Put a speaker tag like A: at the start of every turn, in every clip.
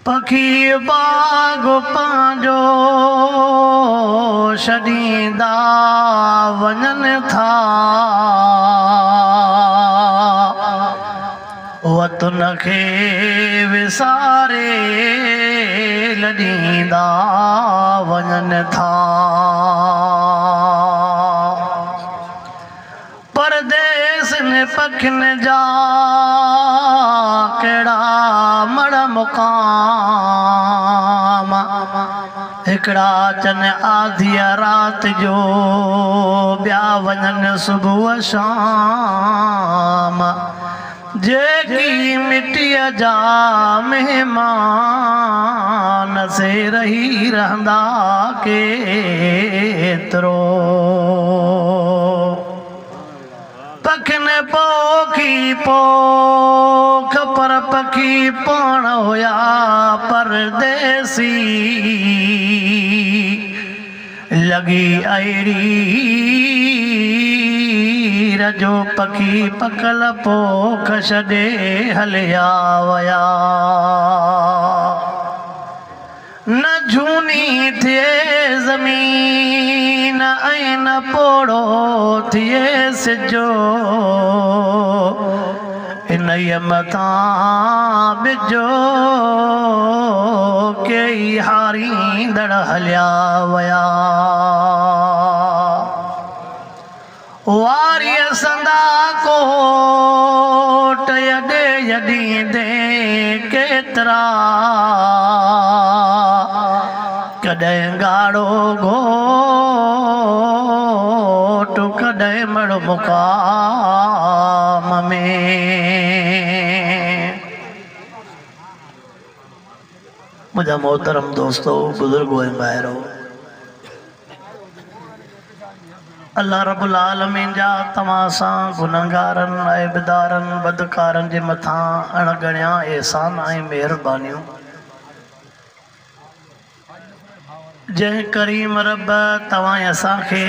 A: पखी बाग पांजो छॾींदा वञनि था, वतन खे विसारे लॾींदा वञनि था। परदेस ने पखियुनि जा कहिड़ा मड़ मुक़ाम, हिकिड़ा अचनि आधिया राति जो, ॿिया वञनि सुबुह शाम। जेकी मिटीअ जा महिमान से रही रहंदा केतिरो। पखियुनि पोखी पोख पर पखी पाण हुया परदेसी, लॻी अहिड़ी रजो पखी पकल पोख छॾे हलिया वया। न झूनी थिए ज़मीन ऐं न पोड़ो थिए सिजो, इन्हीअ मथां बिजो कई हारींदड़ हलिया वया। वारीअ संदा कोट यॾे यॾींदे केतिरा, कॾहिं ॻाढ़ो घोट कॾहिं मड़ मुक़ाम में। मुझा मोहतरम दोस्तों, बुजुर्गो ऐं ॿाहिरो, अल्लाह रब्बुल आलमीन जा तव्हां सां गुनहगारनि ऐबदारनि बदकारनि जे मथां अणगणिया एहसान ऐं महिरबानियूं। जंहिं करीम रब तव्हां असांखे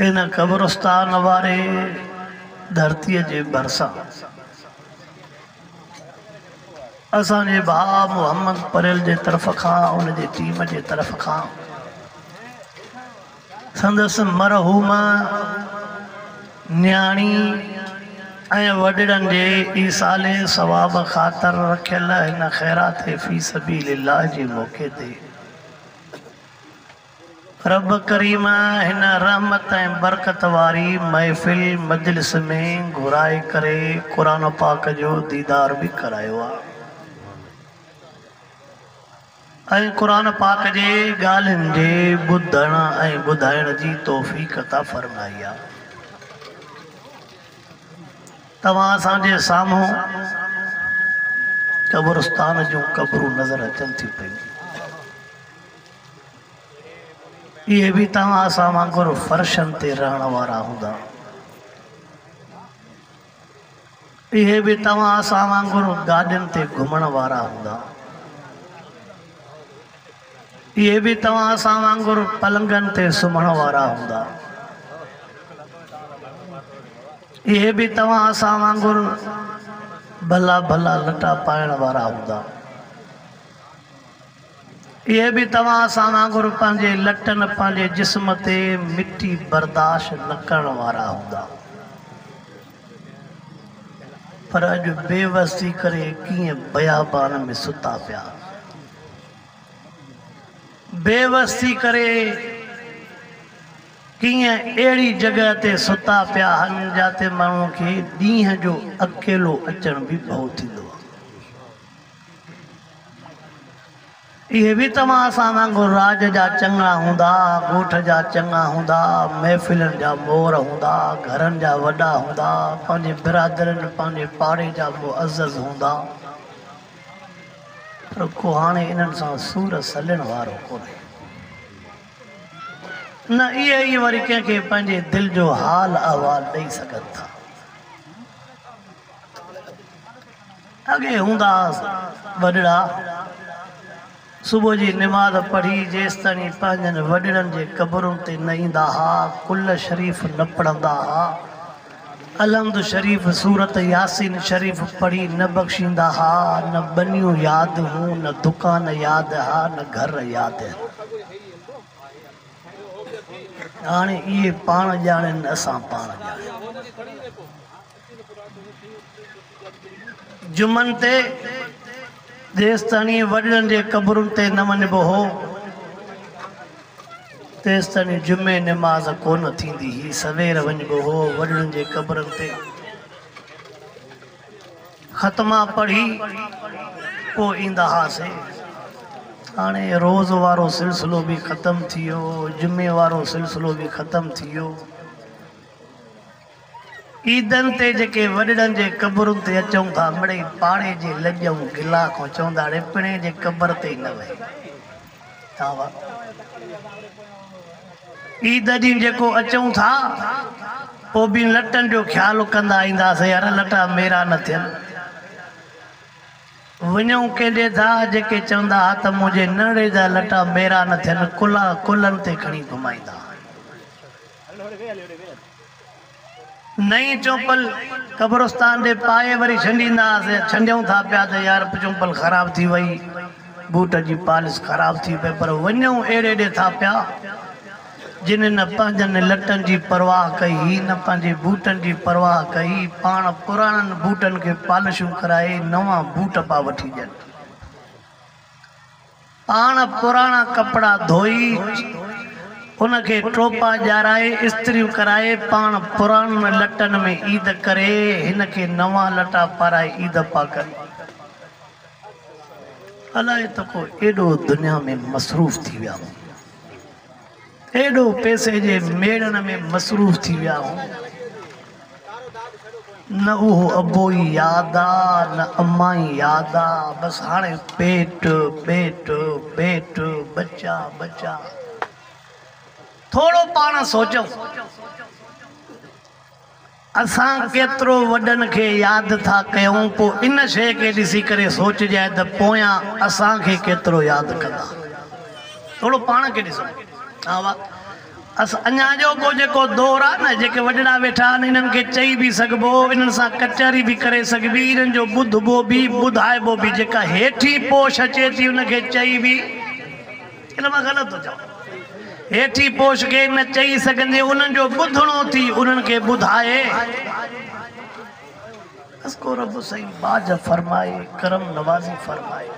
A: इन क़ब्रस्तान वारे धरतीअ जे भरिसां असांजे भाउ मोहम्मद परेल जे तरफ़ खां, उन जी टीम जे तरफ़ खां संदसि मरहूम न्याणी ऐं वॾड़नि जे ईसाले सवाब ख़ातिर रखियल हिन ख़ैरात फी सबीलिल्लाह जे मौक़े ते रब करीम हिन रहमत ऐं बरकत वारी महफ़िल मजलिस में घुराए करे क़ुरान पाक जो दीदार बि करायो आहे ऐं क़ुरान पाक जे ॻाल्हियुनि जे ॿुधण ऐं ॿुधाइण जी तौफ़ीक़ अता फ़रमाई आहे। तव्हां असांजे साम्हूं क़ब्रस्तान जूं क़ब्रूं नज़र अचनि थी पयूं। इहे बि तव्हां असां वांगुरु फ़र्शनि ते रहण वारा हूंदा, इहे बि तव्हां असां वांगुरु गाॾियुनि ते घुमण वारा हूंदा, इहे बि तव्हां असां वांगुरु पलंगनि ते सुम्हण वारा हूंदा, इहे बि तव्हां असां वांगुरु भला भला लटा पाइण वारा हूंदा, इहे बि तव्हां असां वांगुरु पंहिंजे लटनि पंहिंजे जिस्म ते मिटी बर्दाश्त न करण वारा हूंदा। पर अॼु बेवसी करे कीअं बयाबान में सुता पिया, बेवसी करे कीअं अहिड़ी जॻह ते सुता पिया आहिनि जिते माण्हूअ खे ॾींहं जो अकेलो अचण बि भउ थींदो आहे। इहे बि तव्हां असां वांगुरु राज जा चङा हूंदा, ॻोठ जा चङा हूंदा, महफ़िलनि जा मोर हूंदा, घरनि जा वॾा हूंदा, पंहिंजे बिरादरनि पंहिंजे पाड़े जा मुअज़्ज़ज़ हूंदा, पर को हाणे इन्हनि सां सूर सलण वारो कोन्हे। न इहे ई वरी कंहिंखे पंहिंजे दिलि जो हाल अहवाल ॾेई सघनि था। अॻे हूंदा वॾड़ा, सुबुह जी निमाज़ पढ़ी जेसि ताईं पंहिंजनि वॾड़नि जे क़ब्रुनि ते न ईंदा हुआ, कुल शरीफ़ न पढ़ंदा हुआ, अलहमद शरीफ सूरत यासीन शरीफ पढ़ी न बख्शींदा हा, न बनियूं याद हूँ, न दुकान याद हा, न घर याद है। हाणे इहे पाण ॼाणनि, असां पाण ॼाणनि। जुमन ते जेसि ताणी वॾनि जे क़बरुनि ते न वञिबो हो, तेसि ताणी जुमे निमाज़ कोन थींदी हुई। सवेर वञिबो हो वॾनि जे क़बरुनि ते, ख़तमा पढ़ी पोइ ईंदा हुआसीं। हाणे रोज़ वारो सिलसिलो बि ख़तमु थी वियो, जुमे वारो सिलसिलो बि ख़तमु थी वियो। ईदनि ते जेके वॾनि जे क़बरुनि ते अचूं था, मिड़ई पाड़े जे लॼ ऐं गिला खां चवंदा रिपणे जे क़बर ते ई न वई। ईद ॾींहुं जेको अचूं था, पोइ बि लटनि जो ख़्यालु कंदा ईंदासीं, यार लटा मेरा न थियनि। वञूं कंहिंजे था जेके चवंदा हा त मुंहिंजे नंढे जा लटा मेरा न थियनि, कुलनि ते खणी घुमाईंदा। नई चौपल कब्रस्तान ते पाए वरी छंडींदासीं, छंडियूं था पिया त यार चौपल ख़राब थी वई, बूट जी पॉलिश ख़राब थी पई। पर वञूं अहिड़े ॾे था पिया जिन न पंहिंजनि लटनि जी परवाह कई, न पंहिंजे बूटनि जी परवाह कई, पाण पुराणनि बूटनि खे पॉलिशूं कराए नवां बूट पा वठी ॾियनि, पाण पुराणा कपिड़ा धोई उनखे टोपा ॼाराए इस्त्रियूं कराए, पाण पुराणनि लटनि में ईद करे हिन खे नवां लटा पाराए ईद पा कनि। अलाए त को एॾो दुनिया में मसरूफ़ थी विया हूं, एॾो पैसे जे मेड़नि में मसरूफ़ थी विया हूं, न उहो अबो ई यादि आहे, न अम्मा ई यादि आहे। बसि हाणे पेट पेट पेट, बच्चा बच्चा। थोड़ो पाण सोचूं, असां केतिरो वॾनि खे यादि था कयूं, पोइ इन शइ खे ॾिसी करे सोचजाए त पोयां असांखे केतिरो यादि कंदा। थोरो पाण खे ॾिसो। हा वाह, अञा जो को जेको दौर आहे न, जेके वॾड़ा वेठा आहिनि, इन्हनि खे चई बि सघिबो, इन्हनि सां कचहरी बि करे सघिबी, इन्हनि जो ॿुधबो बि ॿुधाइबो बि। जेका हेठी पोश अचे थी उनखे चई बि, इन मां ग़लति थो चवां, हेठी पोश खे न चई सघंदे उन्हनि जो ॿुधणो थी उन्हनि खे ॿुधाए। उसको रब सही बाज फरमाए, करम नवाज़ी फरमाए।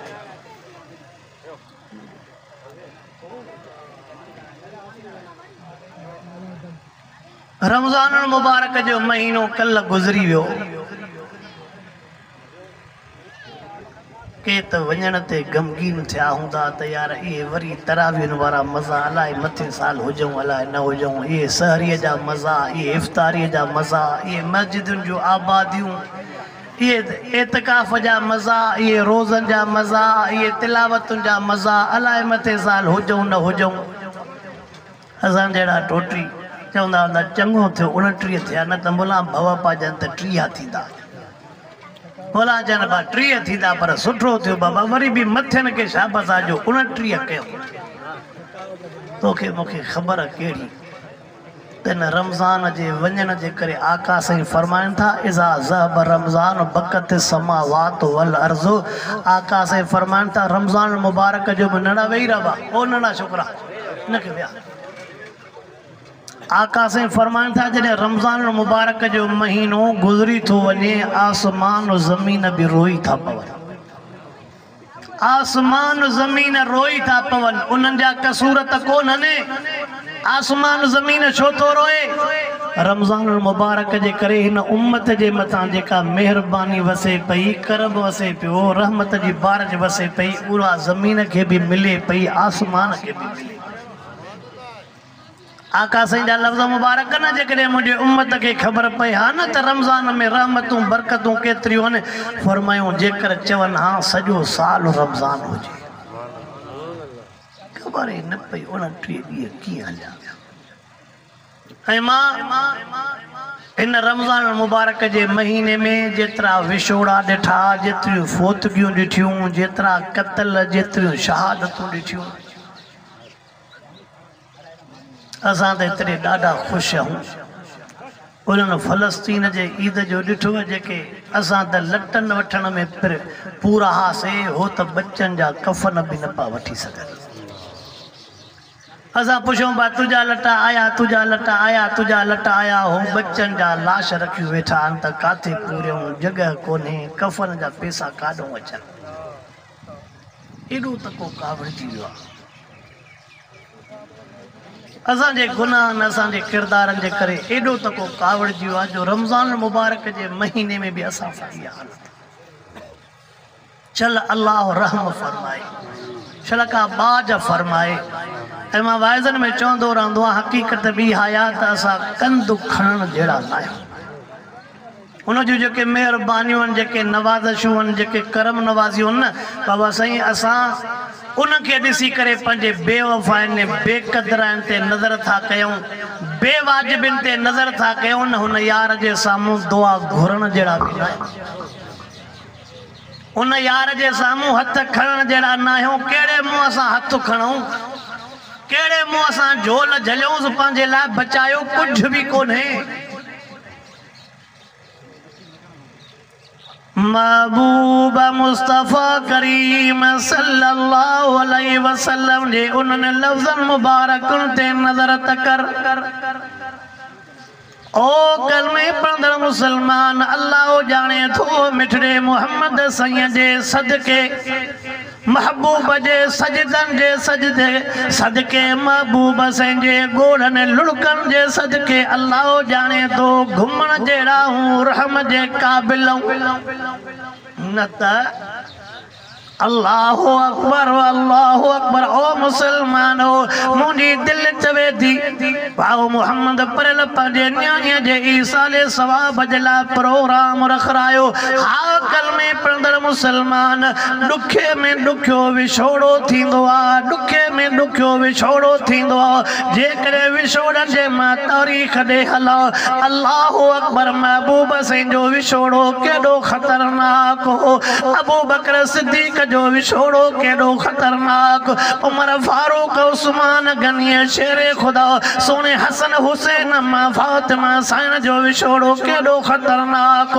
A: रमज़ान मुबारक जो महीनो कल गुज़री वियो, के त वञण ते गमगीन थिया हूंदा त यार इहे वरी तरावियुनि वारा मज़ा अलाए मथे साल हुजूं अलाए न हुजूं, इहे सहरीअ जा मज़ा, इहे इफ़्तारीअ जा मज़ा, इहे मस्जिदुनि जूं आबादियूं, इहे एतिकाफ़ जा मज़ा, इहे रोज़नि जा मज़ा, इहे तिलावतुनि जा मज़ा, अलाए मथे साल हुजूं न हुजूं। असां जहिड़ा टोटी चवंदा हूंदा चङो थियो 29 थिया, न त मुला भव पाजनि त 30 थींदा, मुला जन बा 30 थींदा, पर सुठो थियो बाबा वरी बि मथियनि खे शाबस आहे जो 29 कयो। तोखे मूंखे ख़बर कहिड़ी त हिन रमज़ान जे वञण जे करे आका साईं फरमाइनि था, इज़ा ज़हब रमज़ान बक़त समावात वल अर्ज़। आका साईं फरमाइनि था रमज़ान मुबारक जो बि नड़ा वेही रहा, ओ नड़ा छोकिरा हिनखे विया। आका साईं फरमाइनि था जॾहिं रमज़ान मुबारक जो महीनो गुज़री थो वञे, आसमान ज़मीन बि रोई था पवनि, आसमान ज़मीन रोई था पवनि। उन्हनि जा कसूर त कोन्हनि, आसमान ज़मीन छो थो रोए? रमज़ान मुबारक जे करे हिन उम्मत जे मथां जेका महिरबानी वसे पई, करम वसे पियो, रहमत जी बारिश वसे पई, उहा ज़मीन खे बि मिले पई, आसमान खे बि मिले। आका साईं जा लफ़्ज़ मुबारक न जेकॾहिं मुंहिंजे उम्मत खे ख़बर पए हा न त रमज़ान में रहमतूं बरकतूं केतिरियूं आहिनि, फरमायूं जेकर चवनि हा सॼो साल रमज़ान हुजे, ख़बर ई न पई 29 ॾींहं कीअं हलिया। ऐं मां हिन रमज़ान मुबारक जे महीने में जेतिरा विछोड़ा ॾिठा, जेतिरियूं फोतगियूं ॾिठियूं, जेतिरा क़त्ल, जेतिरियूं शहादतूं ॾिठियूं, असां त एतिरे ॾाढा ख़ुशि आहियूं। उन्होंने फ़लस्तीन जे ईद जो ॾिठो जेके असां त लटन वठण में पूरा हासे हो त बच्चन जा कफन भी न पा वठी सघनि। असां पुछूं पिया तुझा लटा आया तुझा लटा आया तुझा लटा आया हो बच्चन जा लाश रखियूं वेठा आहिनि त काथे पूरियूं जगह कोन्हे कफन जा पैसा काॾों अचनि। एॾो त को कावड़जी वियो आहे असांजे गुनाहनि असांजे किरदारनि जे करे। एॾो त को कावड़जी वियो आहे जो रमज़ान मुबारक जे महीने में भी असां सां इहा हालत। चल अल्लाह रहम फरमाए चल का बाज फरमाए। ऐं मां वाइज़नि में चवंदो रहंदो आहियां हक़ीक़त बि हयात असां कंद खणण जहिड़ा न आहियूं। उन जूं जेके महिरबानियूं आहिनि जेके नवाज़िशूं आहिनि जेके करम नवाज़ियूं आहिनि न बाबा साईं असां उनखे ॾिसी करे पंहिंजे बेवफ़ाइनि बेक़दरनि ते नज़र था कयूं बेवाजिबिन ते नज़र था कयूं न हुन यार जे साम्हूं दुआ घुरण जहिड़ा बि न आहियूं। उन यार जे साम्हूं हथ खणण जहिड़ा न आहियूं। कहिड़े मुंहं सां हथ खणूं कहिड़े मुंहं सां झोल झलियूं पंहिंजे लाइ बचायो कुझु बि कोन्हे। महबूब मुस्तफ़ा करीम सल्लल्लाहु अलैहि वसल्लम जे उन्हनि लफ्ज़नि मुबारकनि ते नज़र तकर ओ कलमे पढ़ंदड़ मुसलमान अल्लाह जाने थो मिठड़े मोहम्मद सैयद जे सदके महबूब जे सजदन जे सजदे सदके महबूब संजे गोड़न लुड़कन जे सदके अल्लाह जाने तो घुमण जहिड़ा हूं रहम जे क़ाबिल न त अल्लाह अकबर ओ मुसलमानो मुंहिंजी दिलि चवे थी भाउ मोहम्मद पढ़ियल पंहिंजे न्याणीअ जे ईसाले सवाब जे लाइ प्रोग्राम रखायो। हा कलमे पढ़ंदड़ मुसलमान ॾुखे में ॾुखियो विछोड़ो थींदो आहे ॾुखे में ॾुखियो विछोड़ो थींदो आहे जेकॾहिं विछोड़नि जे मां तारीख़ ॾे हलां अल्लाह अकबर महबूब संजो विछोड़ो केॾो ख़तरनाक हो। अबू बकर सिद्दीक़ जो विछोड़ो केॾो ख़तरनाक उमर फारूक उस्मान गनी शेरे खुदा सोने हसन हुसैन मां फातिमा साइन जो विछोड़ो केॾो ख़तरनाक।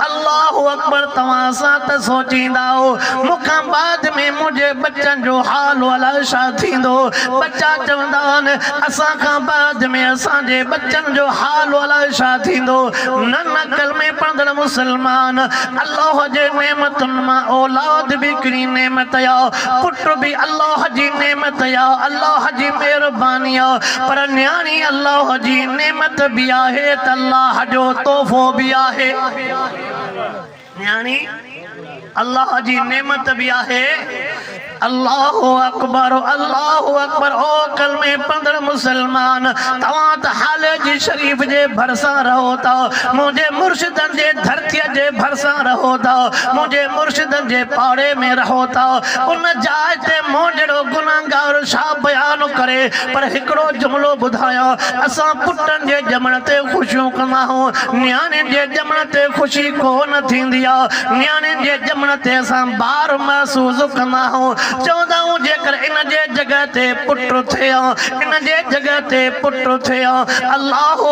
A: अल्लाह अकबर तव्हां सां त सोचींदा हो मूंखां बाद में मुंहिंजे बच्चनि जो हाल अलाए छा थींदो। बच्चा चवंदा आहिनि असां खां बाद में असांजे बच्चनि जो हाल अलाए छा थींदो। न न कलमे पढ़ंदड़ मुसलमान अल्लाह जे नेमतुनि मां औलाद भी नेमत या पुट भी अल्लाह जी नेमत या अल्लाह जी मेहरबानी पर न्याणी अल्लाह जी नेमत भी आहे त अल्लाह जो तोहफो भी आहे। न्याणी अल्लाह जी नेमत भी आहे। अल्लाह अकबर ओ कलमे पढ़ंदड़ मुसलमान तव्हां त हाल जी शरीफ जे भरसां रहो था मुंहिंजे मुर्शिदनि जे धरतीअ जे भरसां रहो था मुंहिंजे मुर्शिदनि जे पाड़े में रहो था उन जाइ ते मूं जहिड़ो गुनाहगार छा बयान करे पर हिकिड़ो जुमिलो ॿुधायां असां पुटनि जे ॼमण ते ख़ुशियूं कंदा आहियूं न्याणियुनि जे ॼमण ते ख़ुशी कोन थींदी आहे। न्याणियुनि जे ॼमण ते असां ॿार महसूस कंदा आहियूं चवंदा आहियूं जेकर इन जे जगह ते पुट थिया इन जे जगह ते पुट थिया। अल्लाह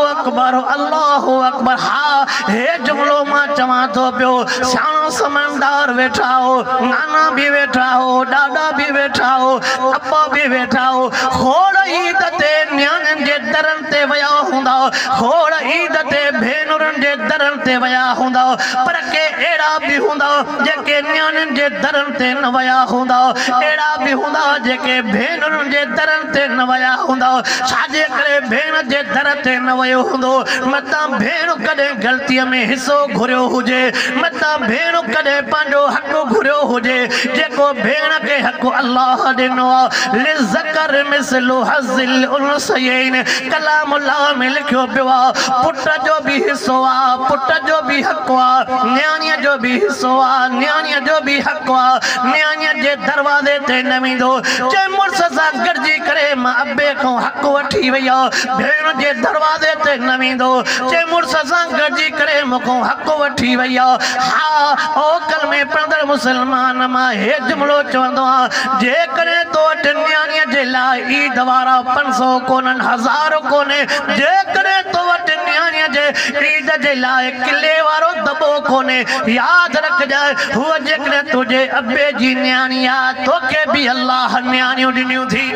A: अकबर हा हे जुमिलो मां चवां थो पियो सियाणो समझदार वेठा हो नाना भी वेठा हो ॾाॾा भी वेठा हो अब्बा भी वेठा हो खोड़ ईद ते न्याणियुनि जे दरनि ते विया हूंदा खोड़ ईद ते भेनरुनि जे दरनि ते विया हूंदा पर के अहिड़ा भी हूंदा जेके न्याणियुनि जे दरनि ते न विया हूंदा अहिड़ा भी हूंदा जेके भेनरुनि जे दरनि ते न विया हूंदा। छाजे करे भेण जे दर ते न वियो हूंदो मतां भेण कॾहिं ग़लतीअ में हिसो घुरियो हुजे मतां भेण कॾहिं पंहिंजो हक़ घुरियो हुजे जेको भेण खे हक़ अल्लाह ॾिनो आहे लिज़कर मिसलु हज़िल उनसयैन कलाम अल्लाह में लिखियो पियो आहे पुट जो भी हिसो आहे पुट पुट जो भी हक़ आहे, न्याणीअ जो बि हिसो आहे, न्याणीअ जो बि हक़ आहे। न्याणीअ जे दरवाज़े ते न वेंदो, चए मुड़ुस सां गॾिजी करे मां अबे खां हक़ वठी वई आहे। भेण जे दरवाज़े ते न वेंदो, चए मुड़ुस सां गॾिजी करे मूंखां हक़ वठी वई आहे। हा ओ कलमे पढ़ंदड़ मुस्लमान मां हे जुमिलो चवंदो आहियां, जेकॾहिं तो वटि न्याणीअ जे लाइ ईद वारा 500 कोन्हनि, 1000 कोन्हे, जेकॾहिं तो वटि न्याणीअ जे ईद जे लाइ किले वारो दॿो कोन्हे, यादि रखजांइ हूअ जेकॾहिं तुंहिंजे अबे जी न्याणी आहे, तोखे बि अल्लाह न्याणियूं ॾिनियूं थी।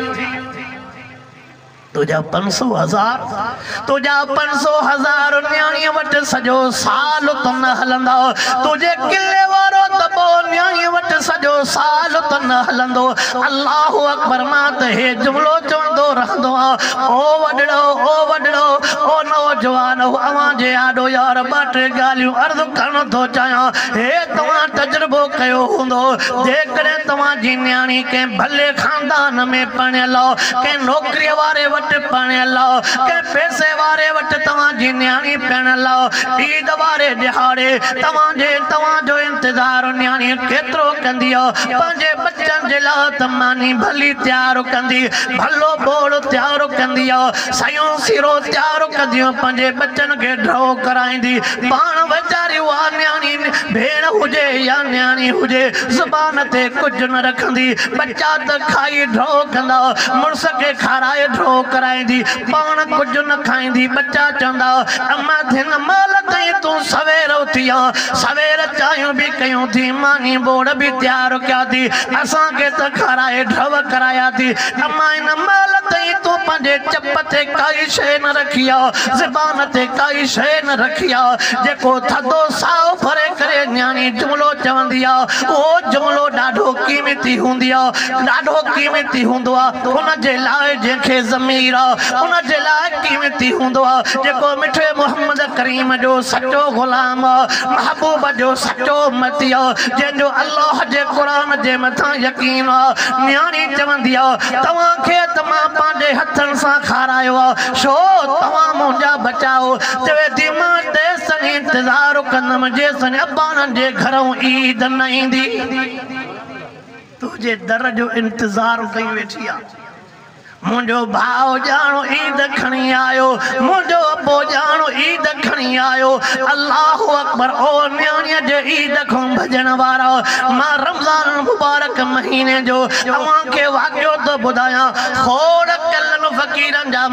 A: तुझा 500 हज़ार, तुझा 500 हज़ार न्याणीअ वटि सॼो साल तो न हलंदा, तुझे किले वारो दॿो न्याणीअ वटि सॼो साल तो न हलंदो। अल्लाहु अकबर। मां त हे जुमिलो चवंदो रहंदो आहियां, ओ वॾड़ो, ओ वॾड़ो, ओ नौजवान, अवां जे आॾो यार 2-3 ॻाल्हियूं अर्ज़ु करणु थो चाहियां। हे तव्हां तजुर्बो कयो हूंदो, जेकॾहिं तव्हांजी न्याणी कंहिं भले ख़ानदान में पढ़ियल हो, कंहिं नौकरीअ वारे वटि पढ़ियल हो, कंहिं पैसे वारे वटि तव्हांजी न्याणी पढ़ियल हो, ईद वारे ॾिहाड़े तव्हांजो इंतज़ारु न्याणी केतिरो कंदी हो, पंहिंजे बच्चनि जे लाइ त मानी भली तयारु कंदी, भलो बोड़ तयारु कंदी हो, सयूं सीरो तयारु कंदी हो, पंहिंजे बच्चनि खे ड्रो कराईंदी। पाण वीचारी उहा न्याणी भेण हुजे या न्याणी हुजे, ज़ुबान ते कुझु न रखंदी, बच्चा त खाई ड्रो कंदा, मुड़ुस खे खाराए ड्रो कराईंदी, पाण कुझु न खाईंदी। बच्चा चवंदा अम्मा थिन माल ताईं तूं सवेर उथी आ, सवेर चांहियूं बि कयूं थी, मानी बोड़ बि तयारु कया थी, असांखे त खाराए ड्रव कराया थी, अम्मा इन माल ताईं तूं पंहिंजे चप ते काई शइ न रखी आ, ज़ुबान ते काई शइ न रखी आ। जेको थधो साओ भरे करे न्याणी जुमिलो चवंदी आ, उहो जुमिलो ॾाढो क़ीमती हूंदी आ, ॾाढो क़ीमती हूंदो आ। उन जे लाइ जंहिंखे ज़मीर आ, उन जे लाइ क़ीमती हूंदो आ। जेको मिठे मोहम्मद करीम जो सचो ग़ुलाम आ, महबूब जो सचो उम्मती आ, जंहिंजो अल्लाह जे क़ुरान जे मथां यकीन आ। न्याणी चवंदी आ तव्हांखे त मां पंहिंजे हथनि सां खारायो आ, छो तव्हां मुंहिंजा बचाओ। चवे थी मां तेसिताईं इंतज़ारु कंदमि जेसिताईं अब्बाननि जे घरों ईद न ईंदी। तुंहिंजे दर जो इंतज़ारु कई वेठी आ, मुंहिंजो भाउ ॼाणो ईद खणी आयो, मुंहिंजो अबो ॼाणो ईद खणी आयो। अल्लाहु अकबर। ओ न्याणीअ जे ईद खां भॼण वारा, मां रमज़ान मुबारक महीने जो तव्हांखे वाक़ियो थो ॿुधायां। खोड़ कलनि फ़क़ीरनि जा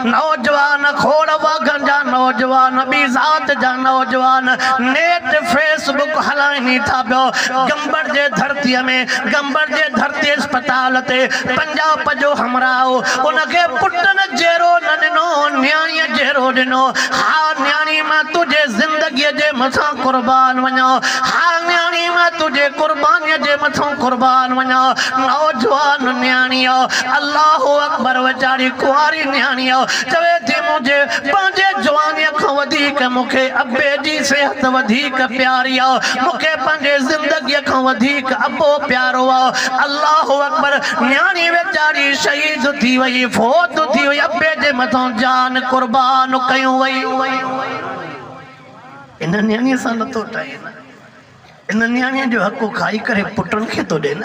A: नौजवान, खोड़ वाघनि जा नौजवान, ॿी ज़ात जा नौजवान नेट फेसबुक हलाइनि था पियो। गंबर जे धरतीअ में, गंबर जे धरती अस्पताल ते पंजाब जो हमरा उनके पुटन जेरो न ॾिनो, न्याणीअ जेरो ॾिनो। हा न्याणी मां तुझे ज़िंदगीअ जे मथां कुर्बान वञा, हा न्याणी मां तुझे कुर्बानीअ जे मथां कुर्बान वञा। नौजवान न्याणी अल्लाहु अकबर। वीचारी कुंवारी न्याणी चवे थी मुझे पंहिंजे जवानीअ खां वधीक मूंखे अबे जी सिहत वधीक प्यारी आहे, मूंखे पंहिंजे ज़िंदगीअ खां वधीक अबो प्यारो आहे। अल्लाहु अकबर। न्याणी वीचारी शहीद थी वई, फोत थी वई, अबे जे मथां जान कुर्बान कयूं वई। इन न्याणीअ सां नथो ठहे न, इन न्याणीअ जो हक़ खाई करे पुटनि खे थो ॾे न,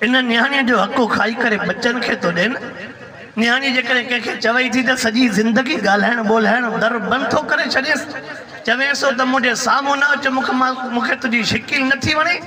A: इन न्याणीअ जो हक़ खाई करे बच्चनि खे थो ॾे न। न्याणी जेकॾहिं कंहिंखे चवई थी त सॼी ज़िंदगी ॻाल्हाइण ॿोल्हाइण दर बंदि थो करे छॾेसि, चवेसि त मुंहिंजे साम्हूं न अच, मूंखे तुंहिंजी शिकिल नथी वणे।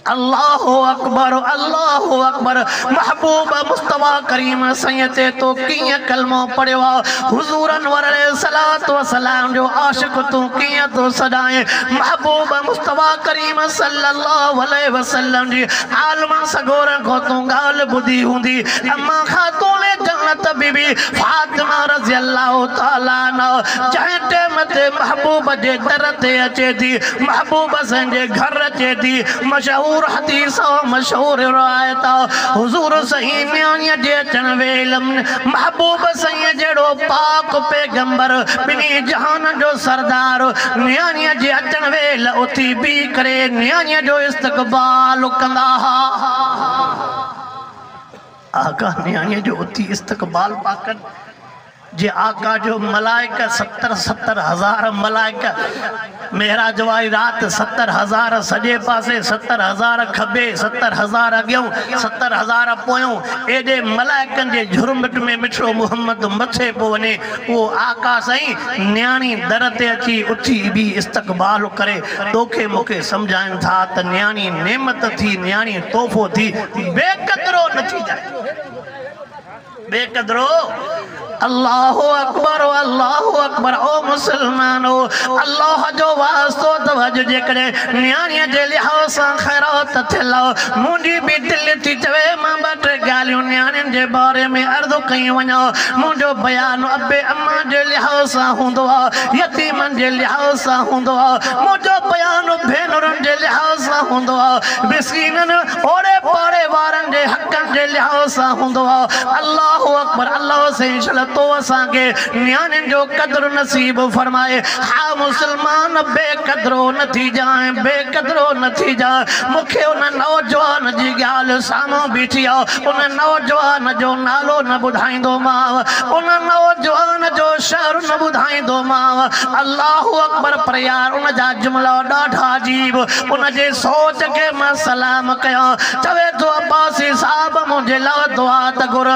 A: अल्लाहु अकबर, अल्लाहु अकबर। महबूब मुस्तफा करीम सैयद ते तो कीअं कलमो पढ़ियो आहे, हुज़ूर अनवर अलैहिस्सलातु वस्सलाम जो आशिक़ तूं कीअं तो सदाए। महबूब मुस्तफा करीम सल्लल्लाहु अलैहि वसल्लम जी आलम सगोर को तूं ॻाल्हि ॿुधी हूंदी। अम्मा खातून जन्नत बीबी फातिमा रज़ी अल्लाहु ताला अन्हा जंहिं टाइम ते महबूब जे दर ते अचे थी, महबूब संजे घर अचे थी, मशहूर हदीस मशहूर रिवायत हुजूर सही न्याणीअ जे अचण वेल महबूब सही जहिड़ो पाक पैगंबर ॿिन्ही जहान जो सरदार न्याणीअ जे अचण वेल उथी बीह करे न्याणीअ जो इस्तक़बाल कंदा हा। आका न्याणीअ जो उथी इस्तक़बाल पा कनि, जे आका जो मलाइका 70,000 मलाइका मेहराज वारी रात 70,000 सजे पासे 70,000 खबे 70,000 अॻियों 70,000 पोयों एॾे मलाइकनि जे झुरमुट में मिठो मुहम्मद मथे पियो वञे उहो आका साईं न्याणी दर ते अची उथी बि इस्तक़बाल करे तोखे मूंखे सम्झाइनि था त न्याणी नेमत थी न्याणी तोहफ़ो थी बेक़दरो न थी जाए बेक़दरो अल्लाहु अकबर अल्लाहु अकबर ओ मुसलमानो अल्लाह जो वास्तो तवज जेकरे न्याणीअ जे लिहाज़ सां ख़ैरात थियलो मुंहिंजी बि दिलि थी चवे मां ॿ टे ॻाल्हियूं न्याणियुनि जे बारे में अर्ज़ु कयूं वञा मुंहिंजो बयान अबे अम्मा जे लिहाज़ सां हूंदो आहे यतीमनि जे लिहाज़ सां हूंदो आहे मुंहिंजो बयान भेनरुनि जे लिहाज़ सां हूंदो आहे मिस्कीननि ओड़े पाड़े वारनि जे हक़नि जे लिहाज़ सां हूंदो आहे अल्लाहु अकबर अल्लाह से तो असांखे न्याणियुनि जो क़दुरु नसीब फरमाए हा मुसलमान बेक़दरो न थी जाए बेक़दरो न थी जाए मूंखे उन नौजवान जी ॻाल्हि साम्हूं बीठी आहे उन नौजवान जो नालो न ॿुधाईंदोमांव उन नौजवान जो शहर न ॿुधाईंदोमांव अल्लाहु अकबर पर यार उन जा जुमिला ॾाढा अजीब उन जे सोच खे मां सलाम कयां चवे थो अब्बासी साहब मुंहिंजे लाइ दुआ त घुर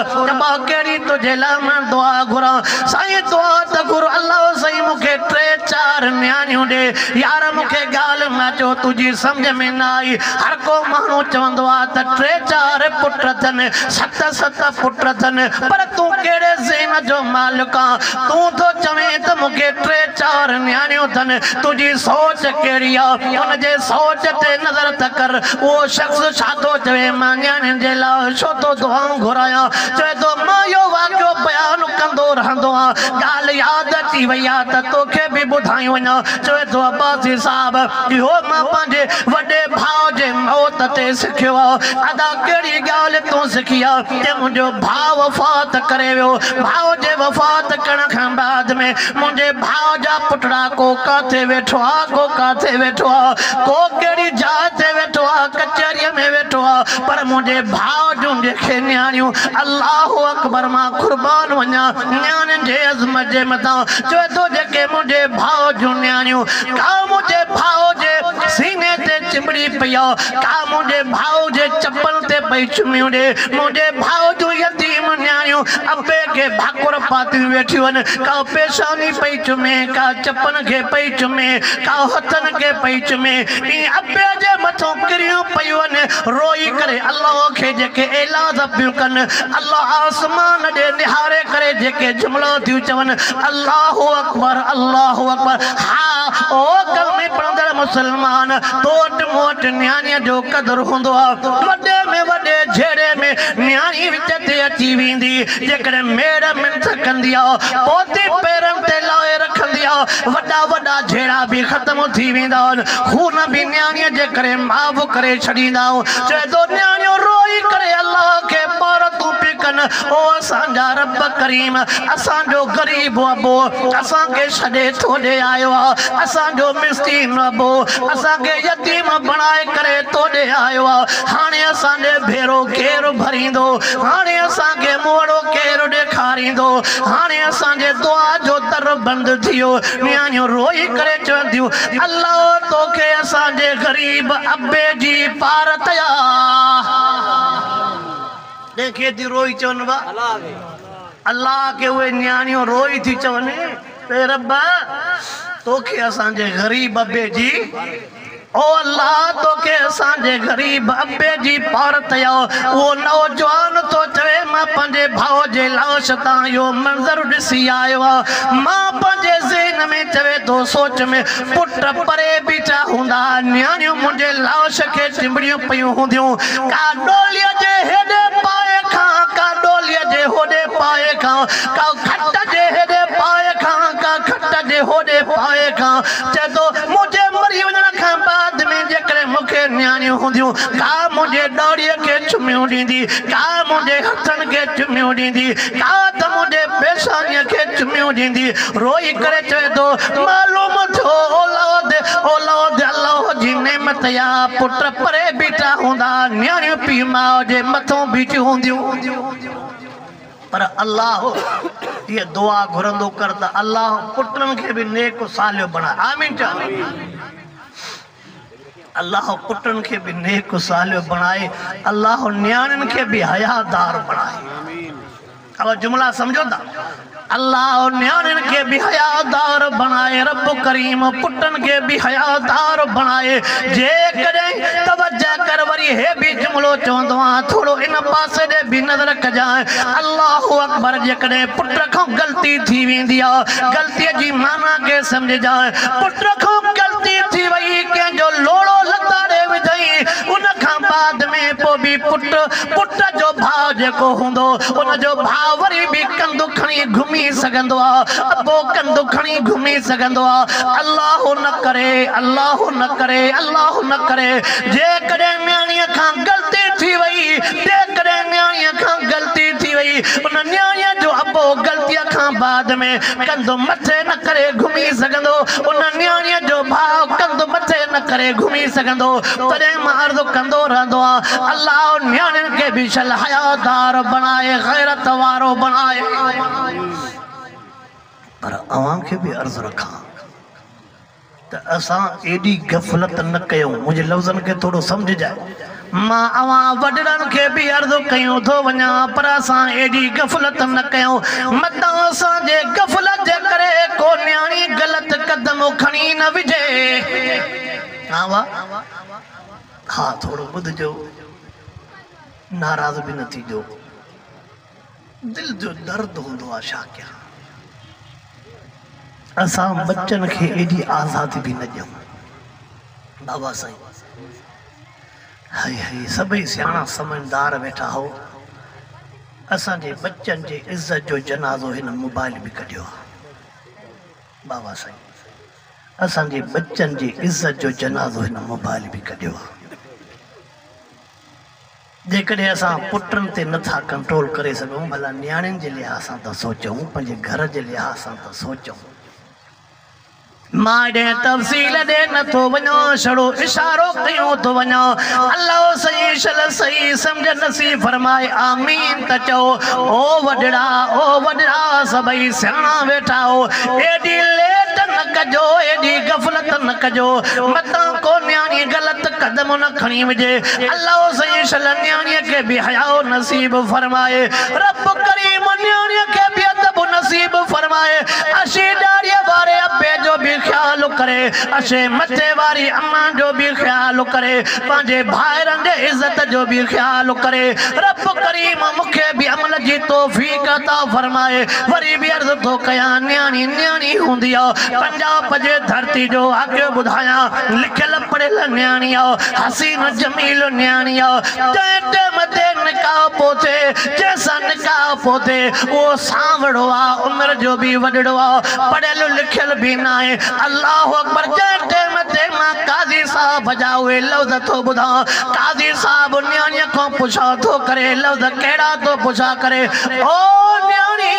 A: कहिड़ी तुंहिंजे लाइ मां दुआ घुरा साईं दुआ त घुर अल्लाह साईं मूंखे 3-4 न्याणियूं ॾे यार मूंखे ॻाल्हि न चओ तुंहिंजी सम्झ में न आई हर को माण्हू चवंदो आहे त 3-4 पुट अथनि 7-7 पुट अथनि पर तूं कहिड़े ज़हन जो मालिक आहे तूं थो चवें त मूंखे 3-4 न्याणियूं अथनि तुंहिंजी सोच कहिड़ी आहे उनजे सोच ते नज़र त कर उहो शख़्स छा थो चवे मां न्याणियुनि जे लाइ छो थो दुआऊं घुरायां चवे थो मां इहो वाक़ियो बयान कंदो रहंदो आहे ॻाल्हि यादि अची वई आहे त तोखे बि ॿुधाई वञा चवे थो अब्बासी साहब इहो मां पंहिंजे वॾे भाउ जे मौत ते सिखियो आहे अदा कहिड़ी ॻाल्हि तूं सिखी आहे कि मुंहिंजो भाउ वफ़ात करे वियो भाउ जे वफ़ात करण खां बाद में मुंहिंजे भाउ जा पुटड़ा को किथे वेठो आहे को किथे वेठो आहे को कहिड़ी जाइ ते वेठो आहे कचहरीअ में वेठो आहे पर मुंहिंजे भाउ जूं जेके न्याणियूं अल्लाहु अकबर मां कुर्बान वञा न्याणियुनि जे अज़मत जे मथां चवे थो जेके मुंहिंजे भाउ जूं न्याणियूं का मुंहिंजे भाउ जे सीने ते चिंबड़ी पई आहे का मुंहिंजे भाउ जे चपल ते पई चुमियूं ॾे मुंहिंजे भाउ जूं यतीम न्याणियूं अबे खे भाकुर पातियूं वेठियूं आहिनि का पेशानी पई चुमे का चपन खे पई चुमे का हथनि खे पई चुमे ईअं अबे जे मथां किरियूं पयूं आहिनि रोई करे अल्लाह खे जेके ऐलाज़ पियूं कनि अल्लाह आसमान ॾे निहारे करे जेके जुमिला थियूं चवनि अल्लाहु अकबर हा ओ कलमे पढ़ंदड़ मुसलमान तो वटि मूं वटि न्याणीअ जो क़दुरु हूंदो आहे वॾे में वॾे झेड़े में न्याणी विच ते अची वेंदी जेकॾहिं मेड़ मिंथ कंदी आहे पोती पेरनि ते लाहे रखंदी आहे वॾा वॾा झेड़ा बि ख़तमु थी वेंदा आहिनि खून बि न्याणीअ जे करे माफ़ करे छॾींदा आहियूं चए थो न्याणियूं रोई करे अल्लाह खे पार तूं पई कनि ओ असांजा रब करीम असांजो ग़रीब अबो असांखे छॾे थो ॾे आयो आहे असांजो मिस्कीन अबो असांखे यतीम बणाए करे तो ॾे आयो आहे हाणे असांजे भेरो केरु भरींदो हाणे असांखे मोड़ो केरु ॾेखारींदो हाणे असांजे दुआ जो दर बंदि थियो न्याणियूं रोई करे चवंदियूं अल्लाह तोखे असांजे ग़रीब अबे जी पार तया देखे थी रोई चवनि बा अल्लाह के उहे न्याणियूं रोई थी चवनि ते रब तोखे असांजे ग़रीब अबे जी ओ अल्लाह तोखे असांजे ग़रीब अबे जी पार तया वो नौजवान तो चवे मां पंहिंजे भाउ जे लाश तां इहो मंज़र ॾिसी आयो आहे मां पंहिंजे ज़हन में चवे थो सोच में पुट परे बीठा हूंदा न्याणियूं मुंहिंजे लाश खे चिंबड़ियूं पयूं हूंदियूं का डोलीअ जे हेॾे पाए खां का डोलीअ जे होॾे पाए खां का खट जे हेॾे पाए खां का खट जे होॾे पाए खां चए थो मुंहिंजे मरी वञण खां बाद में जेकॾहिं मूंखे न्याणियूं हूंदियूं का मुंहिंजे ॾाड़ीअ खे चुमियूं ॾींदी का मुंहिंजे हथनि खे चुमियूं ॾींदी का त मुंहिंजे पेशानीअ खे चुमियूं ॾींदी रोई करे चवे थो मालूम थियो औलाद अल्लाह जी नेमत या पुट परे बीठा हूंदा न्याणियूं पीउ माउ जे मथां बीठियूं हूंदियूं पर अल्लाह ये दुआ घुरंदो कर त अल्लाह पुटन खे भी नेक सालियो बनाए। आमीन चओ। अल्लाह पुटन खे भी नेक सालियो बनाए, अल्लाह न्याणन खे भी हयादार बनाए। अब जुमला समझो था। अल्लाह न्याणन के भी हयादार बनाए, रब करीम पुटन के भी हयादार बनाए। जे करें तवज्जो कर वरी हे भी जुमलो चवंदो आ, थोड़ो इन पासे दे भी नजर कजाए। अल्लाह अकबर। जे करें पुट खां गलती थी वेंदी आ, गलती जी माना के समझ जाए। पुट खां गलती थी वई, के जो लोड़ो लताड़े विधई, उन खां बाद में पो भी पुट जो भाव जेको हुंदो, उन जो भाव वरी भी कंदु खणी घुमी सगंदो आ, अबो कंदु खणी घुमी सगंदो आ। अल्लाह न करे, अल्लाह न करे, अल्लाह न करे। जे कॾहिं न्याणीअ खां गलती थी वई, जे कॾहिं न्याणीअ खां गलती थी वई, उन न्याणीअ जो अबो गलतीअ खां बाद में कंदु मथे न करे घुमी सगंदो, उन न्याणीअ जो भाव कंदु मथे न करे घुमी सगंदो। तॾहिं मां अर्ज़ कंदो रहंदो आ, अल्लाह न्याणियुनि खे भी शल हयादार बनाए, गैरत वारो बनाए। पर अवां खे भी अर्ज़ रखां त असां एडी गफ़लत न कयूं। मुझे लफ़्ज़न के थोड़ो समझ जाए। मां अवां वॾड़नि खे भी अर्ज़ कयूं थो वञा, पर असां एडी गफ़लत न कयूं। मतां असां जे गफ़लत जे करे को न्याणी ग़लत कदम खणी न विझे। हाँ थोड़ो ॿुधजो, नाराज़ भी न थीजो। दिल जो दर्द होंदो आ, छा कयां। असां बच्चन खे एडी आज़ादी भी न ॾियूं। बाबा साईं हाय हाय सभई सियाणा समझदार वेठा हो। असांजे बच्चन जे इज्जत जो जनाज़ो हिन मोबाइल भी कढियो आहे। बाबा साईं असांजे बच्चन जी इज्जत जो जनाज़ो हिन मोबाइल भी कढियो आहे। जेकॾहिं असां पुटनि ते नथा कंट्रोल करे सघूं, भला न्याणियुनि जे लिहाज़ सां त सोचूं, पंहिंजे घर जे लिहाज़ सां त सोचूं। मां ॾे तफ़सील ॾे नथो वञो, छड़ो इशारो कयूं थो वञो। अल्लाह सही शल सही सम्झ नसीब फरमाए। आमीन त चओ। ओ वॾड़ा सभई सियाणा वेठा हो। एडी लेट न कजो, एडी गफ़लत न कजो, मतां को न्याणी ग़लत कदम न खणी विझे। अल्लाह सही शल न्याणीअ खे भी हयाओ नसीब फरमाए। रब करीम न्याणीअ खे भी अदब नसीब फरमाए। अशी ॾाड़ीअ वारे अबे जो भी ख्याल करे, अशे मथे वारी अम्मा जो भी ख्याल करे, पंहिंजे भाइरनि जे इज्जत जो भी ख्याल करे। रब करीम मूंखे भी अमल जी तौफीक अता फरमाए। वरी भी अर्ज़ थो कयां, न्याणी न्याणी हूंदी आहे। पंजाब जे धरती जो हक़ ॿुधायां, लिखियल पढ़ियल न्याणी आहे, हसीन जमील न्याणी आहे। जंहिं टाइम ते निकाह पहुचे, जंहिंसां निकाह पहुचे उहो सांवड़ो आहे, उमिरि जो भी वॾड़ो आहे, पढ़ियल लिखियल भी न आहे। अल्लाह अकबर। जंहिं टाइम ते मां काज़ी साहब जा उहे लफ़्ज़ थो ॿुधां, काज़ी साहब न्याणीअ खां पुछा थो करे, लफ़्ज़ कहिड़ा थो पुछा करे। ओ न्याणी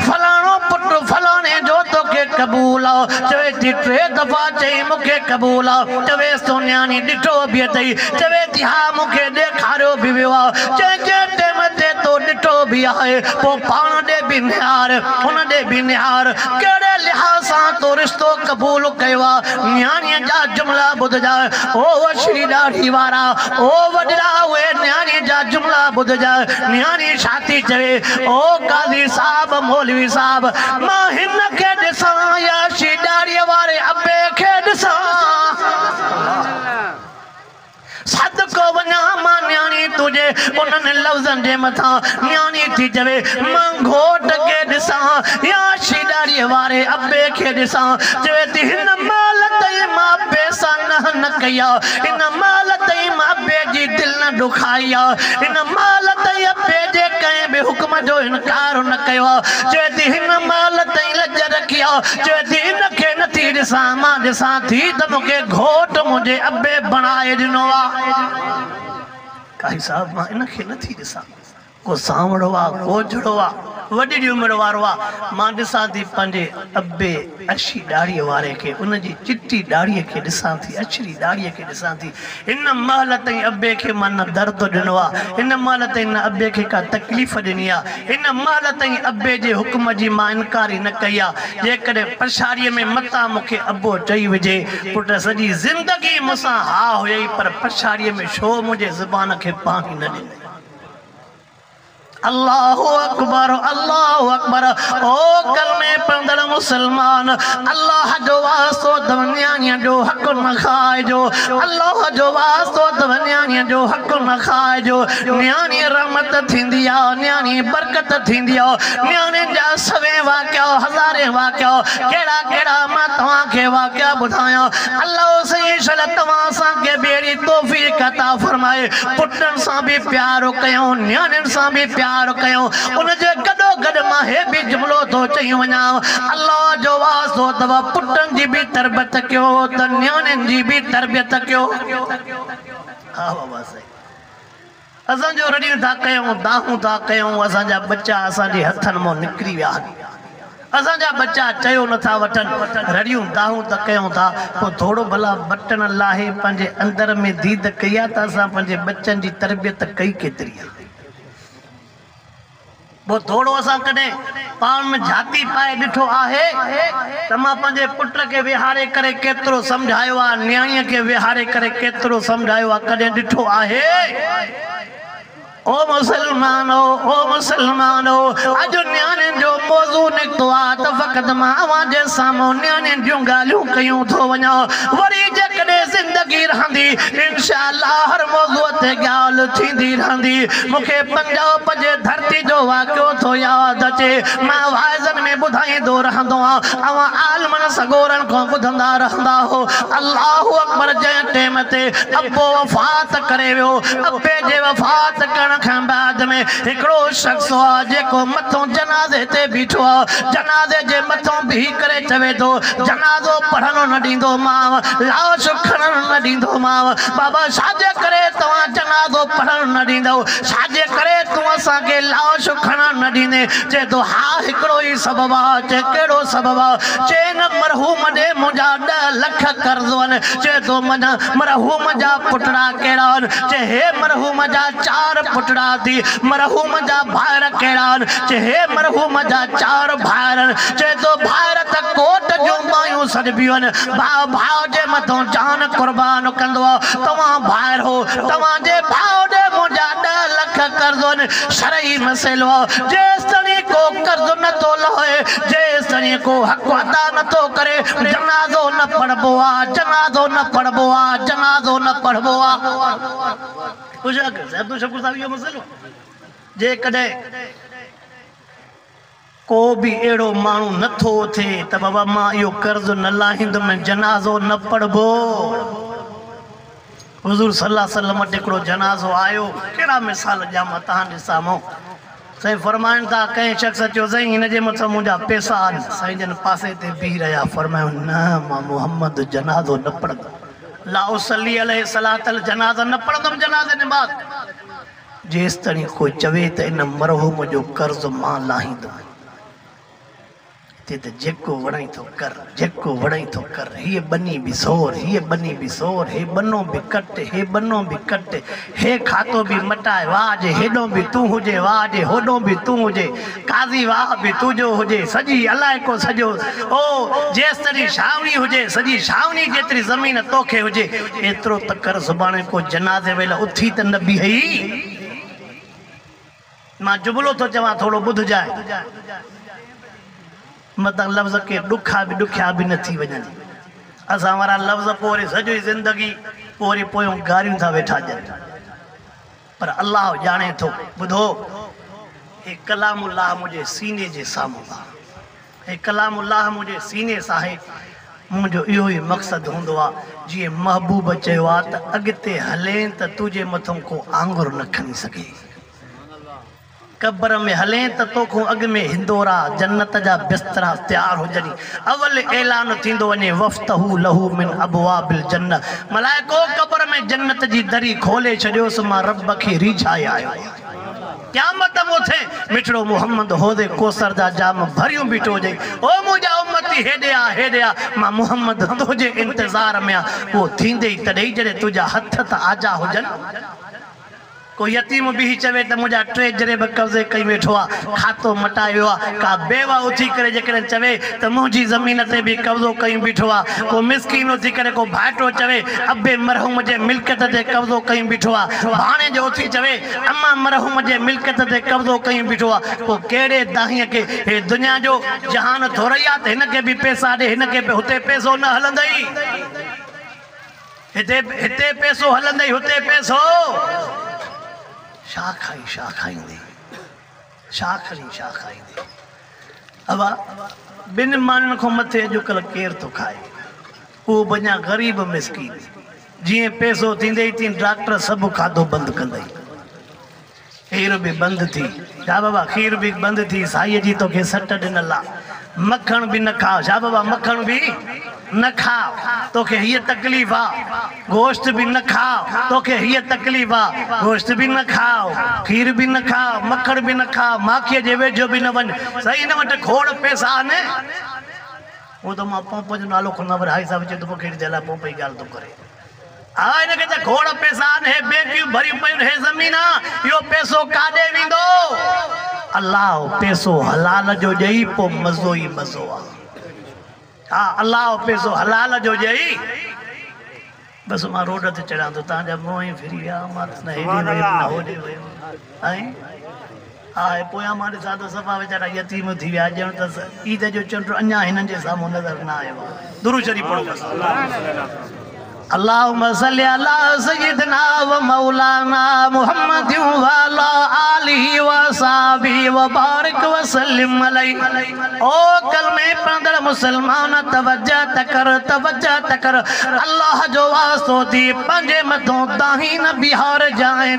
A: फलाणो पुटु फलाणे जो तोखे क़बूल आहे। चवे थी 3 दफ़ा चई मूंखे क़बूल आहे। चवेसि तो न्याणी ॾिठो बि अथई। चवे थी हा मूंखे ॾेखारियो बि वियो आहे। जंहिं टाइम ते तो ॾिठो बि आहे, पोइ पाण ॾे बि निहार, हुन ॾे बि निहार, कहिड़े लिहाज़ सां तो रिश्तो क़बूल कयो आहे। न्याणीअ जा जुमला ॿुधजाए। ओ अशरी ॾाढ़ी वारा, ओ वॾड़ा उहे न्याणीअ जा जुमला ॿुधजाए। न्याणी छा थी चवे, ओ काज़ी साहब मौलवी साहब, मां हिन खे ॾिसां या अशरी ॾाढ़ीअ वारे अबे खे ॾिसां। सदको वञा मां न्याणी तुझे उन्हनि लफ़्ज़नि जे मथां। न्याणी थी चवे मां घोट खे ॾिसां या शीडारीअ वारे अबे खे ॾिसां। चवे थी हिन माल ताईं मां अबे सां न कई आहे, हिन माल ताईं मां अबे जी दिलि न ॾुखाई आहे, हिन माल ताईं अबे जे कंहिं बि हुकुम जो इनकार न कयो आहे। चवे थी हिन माल ताईं लज रखी आहे। चवे थी हिनखे नथी ॾिसां, मां ॾिसां थी त मूंखे घोट मुंहिंजे अबे बणाए ॾिनो आहे। काई साहब मां इनखे नथी ॾिसां, को सांवड़ो आहे, को झड़ो आहे, वॾी उमिरि वारो आहे। मां ॾिसां थी पंहिंजे अबे अछी दाढ़ीअ वारे खे, उनजी चिटी दाढ़ीअ खे ॾिसां थी, अछड़ी दाढ़ीअ खे ॾिसां थी। हिन महिल ताईं अबे खे मां न दर्द ॾिनो आहे, हिन महिल ताईं न अबे खे का तकलीफ़ ॾिनी आहे, हिन महिल ताईं अबे जे हुक्म जी मां इनकार ई न कई आहे। जेकॾहिं पछाड़ीअ में मतां मूंखे अबो चई विझे पुट सॼी ज़िंदगी मूंसां हा हुई, पर पछाड़ीअ में छो मुंहिंजे ज़ुबान खे पाणी न ॾिनई। अल्लाहु अकबर, अल्लाहु अकबर। ओ कलमे पढ़ंदड़ मुसलमान, अल्लाह जो वास्तो अथव न्याणीअ जो हक़ न खाइजो, अल्लाह जो वास्तो अथव न्याणीअ जो हक़ न खाइजो। न्याणी रहमत थींदी आहे, न्याणी बरकत थींदी आहे। न्याणियुनि जा सवे वाक़िया, हज़ारे वाक़िया, कहिड़ा कहिड़ा मां तव्हांखे वाक़िया ॿुधायां। अल्लाह सही शल तव्हां असांखे ॿेड़ी तौफ़ीक़ अता फरमाए। पुटनि सां बि प्यार कयूं, न्याणियुनि सां बि प्यार कयूं। उनजे गॾो गॾु मां हे बि जुमिलो थो चई वञां, अल्लाह जो वास्तो अथव पुटनि जी बि तरबियत कयो त न्याणियुनि जी बि तरबियत कयो। हा बाबा सही। असांजो रड़ियूं था कयूं, दाहूं था कयूं, असांजा बच्चा असांजे हथनि मां निकिरी विया आहिनि। असांजा बच्चा चयो नथा वठनि, रड़ियूं दाहूं त कयूं था। पोइ थोरो भला बटन लाहे पंहिंजे अंदर में दीद कई आहे त असां पंहिंजे बच्चनि जी तरबियत कई केतिरी आहे। वो थोड़ो असां कॾहिं पाण में जाती पाए ॾिठो आहे त मां पंहिंजे पुट खे विहारे करे केतिरो सम्झायो आहे, न्याणीअ खे विहारे करे केतिरो सम्झायो आहे, कॾहिं ॾिठो आहे? ओ मुसलमानो, ओ मुसलमानो, अॼु न्याणियुनि जो मौज़ू निकितो आहे त फ़क़ति मां अव्हां जे साम्हूं न्याणियुनि जूं ॻाल्हियूं कयूं थो वञां। वरी जेकॾहिं ज़िंदगी रहंदी इंशाअल्लाह हर मौज़ूअ ते ॻाल्हि थींदी रहंदी। मूंखे पंजाब जे धरती जो वाक़ियो थो यादि अचे। मां वाइज़नि में ॿुधाईंदो रहंदो आहियां, अव्हां आलिमनि सगोरनि खां ॿुधंदा रहंदा हो। अल्लाहु अकबर। जंहिं टाइम ते अबो वफ़ात करे वियो, अबे जे वफ़ात करण खां बाद में हिकिड़ो शख़्स हुआ जेको मथों जनाज़े ते बीठो आहे। जनाज़े जे मथों बीह करे चवे थो, जनाज़ो पढ़ण न ॾींदो मांव, लाश खणण न ॾींदो मांव। बाबा छाजे करे तव्हां जनाज़ो पढ़ण न ॾींदव, छाजे करे तूं असांखे लाश खणण न ॾींदे? चए थो हा हिकिड़ो ई सबबु आहे। चए कहिड़ो सबबु आहे? चए न मरहूम ॾे मुंहिंजा 10 लख कर्ज़ आहिनि। चए थो माना मरहूम जा पुटड़ा कहिड़ा आहिनि? चए हे मरहूम जा 4 पुटड़ा थी। मरहूम जा भाइर कहिड़ा आहिनि? चए हे मरहूम जा 4 भाइर आहिनि। चए थो भाइर त कोट जूं मायूं सॾबियूं आहिनि, भाउ भाउ जे मथां जान कुर्बान कंदो आहे। तव्हां भाइर हो, तव्हांजे भाउ ॾे मुंहिंजा 10 लख कर्ज़ आहिनि। शरई मसइलो आहे, जेसि ताईं को कर्ज़ नथो लहे, जेसि ताईं को हक़ अदा नथो करे, जनाज़ो न पढ़बो आहे, जनाज़ो न पढ़बो आहे, जनाज़ो न पढ़बो आहे। जेकॾहिं को बि अहिड़ो माण्हू नथो थिए त बाबा मां इहो कर्ज़ न लाहींदुमि, जनाज़ो न पढ़बो। हुज़ूर सल्लल्लाहु अलैहि वसल्लम वटि हिकिड़ो जनाज़ो आयो। कहिड़ा मिसाल ॾियां मां तव्हांजे साम्हूं। साईं फरमाइनि था, कंहिं शख़्स चयो साईं हिन जे मथां मुंहिंजा पैसा आहिनि। साईं जन पासे ते बीह रहिया, फरमायो न मां मुहम्मद जनाज़ो न पढ़ंदुमि, ला उसल्ली अलैहि सलातल जनाज़ा न पढ़ंदुमि, जनाज़े नमाज़। जेसि ताईं कोई चवे त इन मरहूम जो कर्ज़ मां लाहींदुमि। हिते त जेको वणई थो कर, जेको वणई थो कर। हीअ बनी बि सोर, हीअ बनी बि सोर, हे बनो बि कट, हे बनो बि कट, हे खातो बि मटाए, वाह जे हेॾो बि तूं हुजे, वाह जे होॾो बि तूं हुजे, काज़ी वाह बि तुंहिंजो हुजे, सॼी अलाए को सॼो ओ जेसि ताईं छावनी हुजे, सॼी छावनी जेतिरी ज़मीन तोखे हुजे, एतिरो त कर। सुभाणे को जनाज़े वेल उथी त न बीहई। मां जुमिलो थो चवां, थोरो ॿुधजाए। मत लफ़्ज़ के ॾुखा बि ॾुखिया बि न थी वञनि। असां वारा लफ़्ज़ पोइ सॼी ज़िंदगी पोइ पोयों गारियूं था वेठा ॾियनि, पर अल्लाह ॼाणे थो। ॿुधो, हे कलामुल्लाह मुंहिंजे सीने जे साम्हूं आहे, हे कलामुल्लाह मुंहिंजे सीने सां आहे। मुंहिंजो इहो ई मक़सदु हूंदो आहे, जीअं महबूब चयो आहे त अॻिते हलें त तुंहिंजे मथां को आंगुर न खणी सघे, कब्र में हलें त तोखूं अॻु में हिंदोरा जन्नत जा बिस्तरा तयारु हुजनि। अवल ऐलान थींदो वञे, वफ़्तहू लहू मिन अबवाबिल जन्नत। मलाइको कब्र में जन्नत जी दरी खोले छॾियोसि, मां रब खे रिझाए आयो। क़यामत मोथे मिठड़ो मोहम्मद होदे कोसर जा जाम भरियूं बीठो जे ओ मुंहिंजा उम्मती हेॾे आ हेॾे आ मां मोहम्मद तुंहिंजे इंतज़ार में आ वो थींदे ई तॾहिं जॾहिं तुंहिंजा हथ त आजा हुजनि को यतीम भी चवे त मुझा टे जरे कब्जे कई बैठो आ खातो मटायो आ का बेवा उठी करे जेकरे चवे त मुझी जमीन ते भी कब्जो कई बैठो आ को मिस्कीन उठी करे को भाटो चवे अबे मरहूम जे मिल्कियत ते कब्जो कई बैठो आ भाणे जो उठी चवे अम्मा मरहूम जे मिल्कियत ते कब्जो कई बैठो आ को केड़े दाहिया के हे दुनिया जो जहान थोरई आ त हिन के भी पैसा दे हिन के हुते पैसो न हलंदई हिते पैसो हलंदई हुते पैसो शा खाईंदी अब बिन मानन को मथे अॼुकल्ह केर तो खाए वो बना गरीब मिस्कीन जी पैसो थींदे थी डॉक्टर सब खाधो बंद कंदई खीर भी बंद थी छा बाबा खीर भी बंद थी साईं जी तो के सट ॾिनल आ मक्खण भी न खाओ छा बाबा मक्खण भी न खाओ तो के ये तकलीफ आ गोश्त भी न खाओ तो के ये तकलीफ आ गोश्त भी न खाओ खीर भी न खाओ मक्खण भी न खाओ माखीअ जे वेझो भी न वन सही न वट खोड़ पैसा ने वो तो मां पंप जो नालो खणा पर हाई साहब जे तो केड़ी देला पंप ई गाल तो करे आ इन के खोड़ पैसा ने बेकियूं भरी पयूं हे ज़मीना यो पैसो काडे विंदो अल्लाह पैसो हलाल जो जई पो मजो ही मजो आ हाँ अल्लाह पैसो हलाल जो जई बस मां रोड ते चढ़ा तो ता जब मोही फिरी गया मां न हेडी वे न होडी वे आई हाय पोया मारे सादो सफा बेचारा यतीम थी गया जण त ईद जो चंड अन्या हिनन जे सामो नजर ना आयो दुरू शरीफ पढ़ो बस अल्लाहुम्मा सल्ली अला सय्यिदना व मौलाना मुहम्मद व अला आलिहि व सहाबिहि व बारिक व सल्लिम अलैहि ओ कलमे पढ़ंदड़ मुसलमान तवज्जो तकर अल्लाह जो वास्तो थी पंजे मथों दाही न बिहार जाए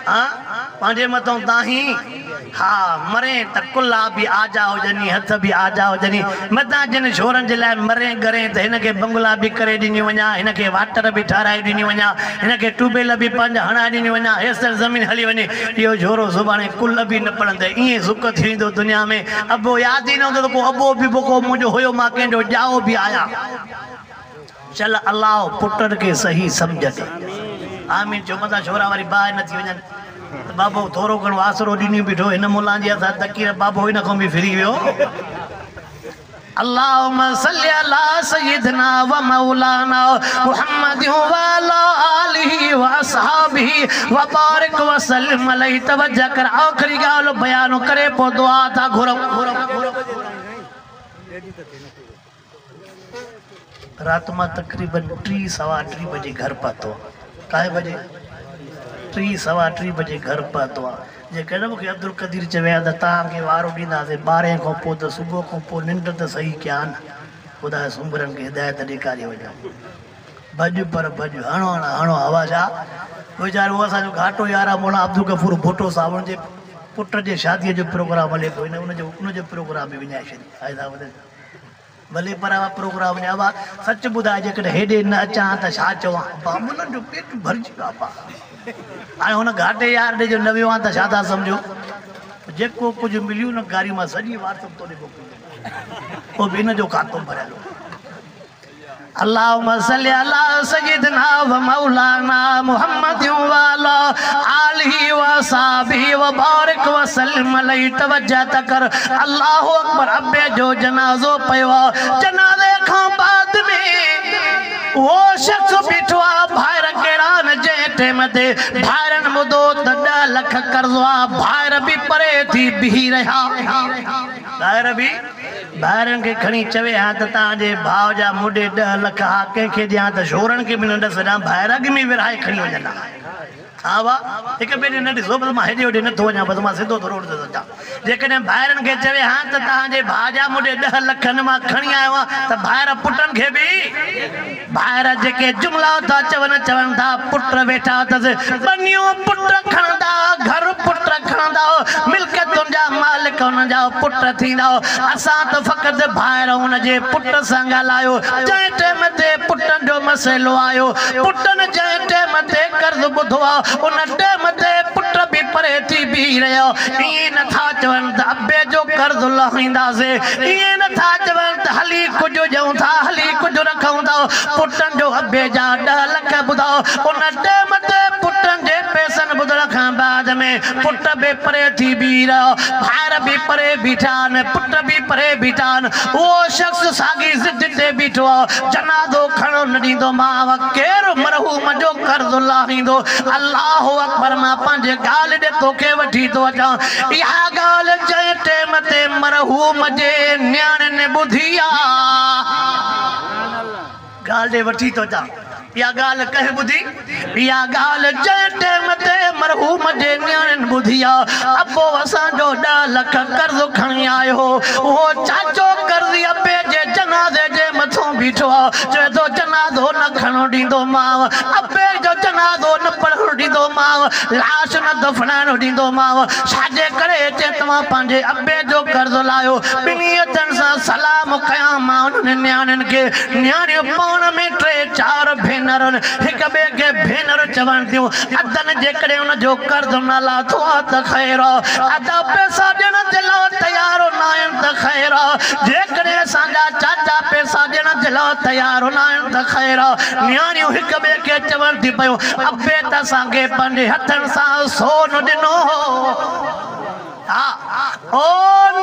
A: हां पंजे मथों दाही हाँ मरे त कुल्ला भी आजा हो जनी हथ भी आजा हो जनी मता जिन छोरन जे लाइ मरे गरे त हिन के बंगला भी करे दिनी वना हिन के वाटर भी ठाराई दिनी वना हिन के ट्यूबवेल भी पंज हणा दिनी वना हेसर जमीन हली वने यो छोरो सुबाने कुल भी न पड़ंदे इए सुख थींदो दुनिया में अबो याद ही न होंदो को अबो भी बोको मुजो होयो मां केंजो जाओ भी आया चल अल्लाह पुटर के सही समझ दे आमीन जो मता छोरा वाली बाय न थी वजन बाबो थोरो घणो आसरो ॾिनी बीठो हिन मुला जी असां तकीर बाबो हिन खां बि फिरी वियो अल्लाहुम्मा सल्ली अला सय्यिदना व मौलाना मुहम्मद व अला आलिहि व असहाबिहि व बारिक व सल्लिम अलैहि तवज्जो कर आखिरी ॻाल्हि बयान करे पोइ दुआ था घुरऊं रात मां तकरीबन 3-3:15 बजे घर पहुतो काहे बजे 3-3:15 बजे घर पहुतो जे कहना मूंखे अब्दुल कदीर चवे त तव्हांखे वारो ॾींदासीं 12 खां पोइ त सुबुह खां पोइ निंड त सही कया न ख़ुदा सुंबरनि खे हिदायत ॾेखारे वञा भॼ पर भॼ हणो आवाज़ आहे वीचारो असांजो घाटो यार आहे मोला अब्दुल गफूर भुट्टो साहब जे पुट जे शादीअ जो प्रोग्राम हले पियो उनजो प्रोग्राम बि विञाए छॾी भले पर प्रोग्राम विञा सच ॿुधाए जेकॾहिं हेॾे न अचां त छा चवां बामुलनि जो पेट भरिजी वियो आहे हाणे हुन घाटे यार ॾे जो न वियो आहे त छा था सम्झो जेको कुझु मिलियो न गाड़ी मां सॼी वाट्सअप तो ॾिबो पोइ बि हिन जो खातो भरियल अल्लाहुम्मा सल्ली अला सय्यिदना व मौलाना मुहम्मद व अला आलिहि व सहाबिहि व बारिक व सल्लिम अलैहि तवज्जो कर अल्लाहु अकबर अब्बे जो जनाज़ो पयो जनाज़े खां बाद में वो शख्स बीठो भाइर केड़ा न जे टेम ते भाइरन ॿुधो त 10 लख कर्ज़ो भाइर भी परे थी बिही रहा भाइर भी भाइरनि खे खणी चवे हा त तव्हांजे भाउ जा मुॾे 10 लख हा कंहिंखे ॾियां त छोरनि खे बि न ॾस ॾियां भाइर अॻ में विरहाए खणी वञंदा हा वाह हिकु ॿिए ॾे न ॾिसो बसि मां हेॾे होॾे नथो वञा बसि मां सिधो थो रोड ते अचां जेकॾहिं भाइरनि खे चवे हा त तव्हांजे भाउ जा मुॾे 10 लखनि मां खणी आयो आहे त भाइर पुटनि खे बि भाइर जेके जुमला था चवनि था पुट वेठा अथसि बनियूं पुट खणंदा घर पुट खणंदा मिल्कियतुनि जा मालिक हुन जा पुट थींदा असां त फ़क़ति भाइर हुनजे पुट सां ॻाल्हायो जंहिं टाइम ते पुटनि जो मसइलो आयो पुटनि जंहिं टाइम ते कर्ज़ ॿुधो आहे उन टाइम थी रहियो ईअं नथा चवनि त अबे जो कर्ज़ लाहींदासीं ईअं नथा चवनि त हली कुझु ॾियूं था हली कुझु रखूं था पुटनि जो अबे जा 10 लख ॿुधाओ उन टाइम ते पुटनि जे पैसनि ॿुधण खां बाद में पुट बि परे थी बीह रहियो ॿार बि परे बीठा आहिनि पुट बि परे बीठा आहिनि उहो शख़्स साॻी ज़िद ते बीठो आहे जनाज़ो खणो न ॾींदो मां केरु मरहूम जो कर्ज़ लाहींदो अल्लाह अकबर मां पंहिंजे ॻाल्हि ॾे तोखे वठी थो अचां इहा ॻाल्हि जंहिं टाइम ते मरहूम जे न्याणियुनि ॿुधी आहे ॻाल्हि ॾे वठी थो अचां इहा ॻाल्हि कंहिं ॿुधी इहा ॻाल्हि जंहिं टाइम ते मरहूम जे न्याणियुनि ॿुधी आहे अबो असांजो 10 लख कर्ज़ खणी आयो उहो चाचो कर्ज़ी अबे जे जनाज़े जे मथां बीठो आहे चए थो जनाज़ो न खणो ॾींदो मांव अबे जो जनाज़ो न पढ़णु ॾींदो मांव लाश न दफ़नाइणु ॾींदो मांव छाजे करे चए तव्हां पंहिंजे अबे जो कर्ज़ लाहियो ॿिन्ही हथनि सां सलाम कयां मां उन्हनि न्याणियुनि खे न्याणियूं पाण में 3-4 भेनरुनि हिक ॿिए खे भेनर चवनि थियूं अदन जेकॾहिं उनजो कर्ज़ न लाथो आहे त ख़ैर अदा पैसा ॾियण जे लाइ तयार न आहिनि त ख़ैर जेकॾहिं असांजा चाचा पैसा ॾियण जे लाइ तयार न आहिनि त ख़ैर न्याणियूं हिक ॿिए खे चवनि थी पियूं अबे त असांखे पंहिंजे हथनि सां सोन ॾिनो हा ओ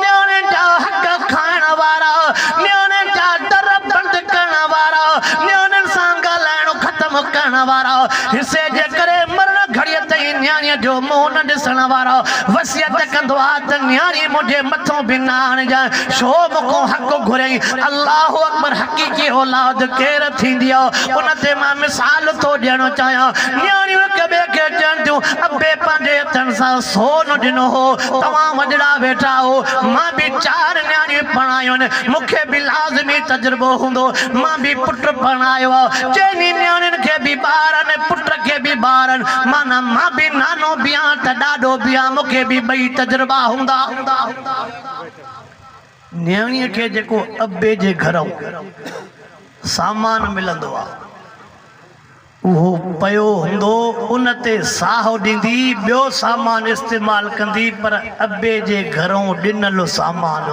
A: न्याणियुनि जा हक़ खाइण वारा न्याणियुनि जा दर बंदि करण वारा न्याणियुनि सां ॻाल्हाइणो ख़तमु करण वारा हिसे जे करे मरण घड़ीअ ताईं न्याणीअ जो मुंहुं न ॾिसण वारा वसियत कंदो आहे त न्याणी मुंहिंजे मथां बि न आणजांइ छो मूंखां हक़ घुरियईं अल्लाह अकबर हक़ीक़ी औलाद केरु थींदी आहे उन ते मां मिसाल थो ॾियणो चाहियां न्याणियूं हिक ॿिए खे चवनि थियूं अबे पंहिंजे हथनि सां सोन ॾिनो हो तव्हां वॾड़ा वेठा हो मां बि 4 न्याणियूं पढ़ायूं आहिनि मूंखे बि लाज़मी तजुर्बो हूंदो मां बि पुट पढ़ायो आहे चइनी न्याणियुनि खे बि ॿार आहिनि पुट खे बि ॿार आहिनि माना मां बि नानो बि आहियां त ॾाढो बि आहियां मूंखे बि 2 तजुर्बा हूंदा न्याणीअ खे जेको अबे जे घरऊं सामान मिलंदो आहे उहो पयो हूंदो उन ते साहु ॾींदी ॿियो सामान इस्तेमालु कंदी पर अबे जे घरों ॾिनल सामान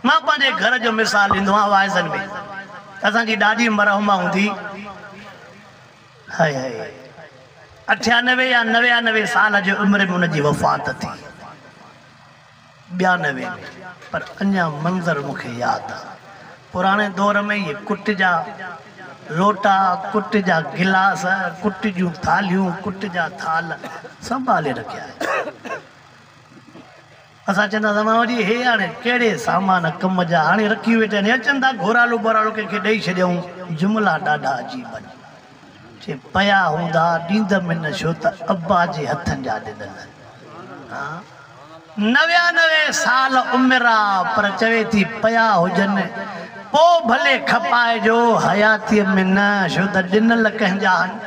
A: मां पंहिंजे घर जो मिसाल ॾींदो आहियां वाइज़नि में असांजी ॾाढी मरहूमा हूंदी हाय हाय 98 या 99 साल जी उमिरि में उनजी वफ़ात थी 92 में पर अञा मंज़र मूंखे यादि आहे पुराणे दौर में ये कुट जा लोटा कुट जा गिलास कुट जूं थालियूं कुट जा थाल संभाले रखिया असां चवंदा तव्हां वरी हे हाणे कहिड़े सामान कम जा हाणे रखी वेठा आहिनि अचनि था घोरालू बोरालू कंहिंखे ॾेई छॾियऊं जुमिला ॾाढा अजीब आहिनि चे पया हूंदा ॾींदमि न छो त अब्बा जे हथनि जा ॾिनल हा 99 साल उमिरि आहे पर चवे थी पया हुजनि पोइ भले खपाइजो हयातीअ में न छो त ॾिनल कंहिंजा आहिनि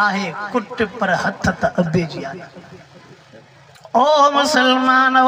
A: आहे कुट पर हथ त अबे जी आहे ओ मुसलमानो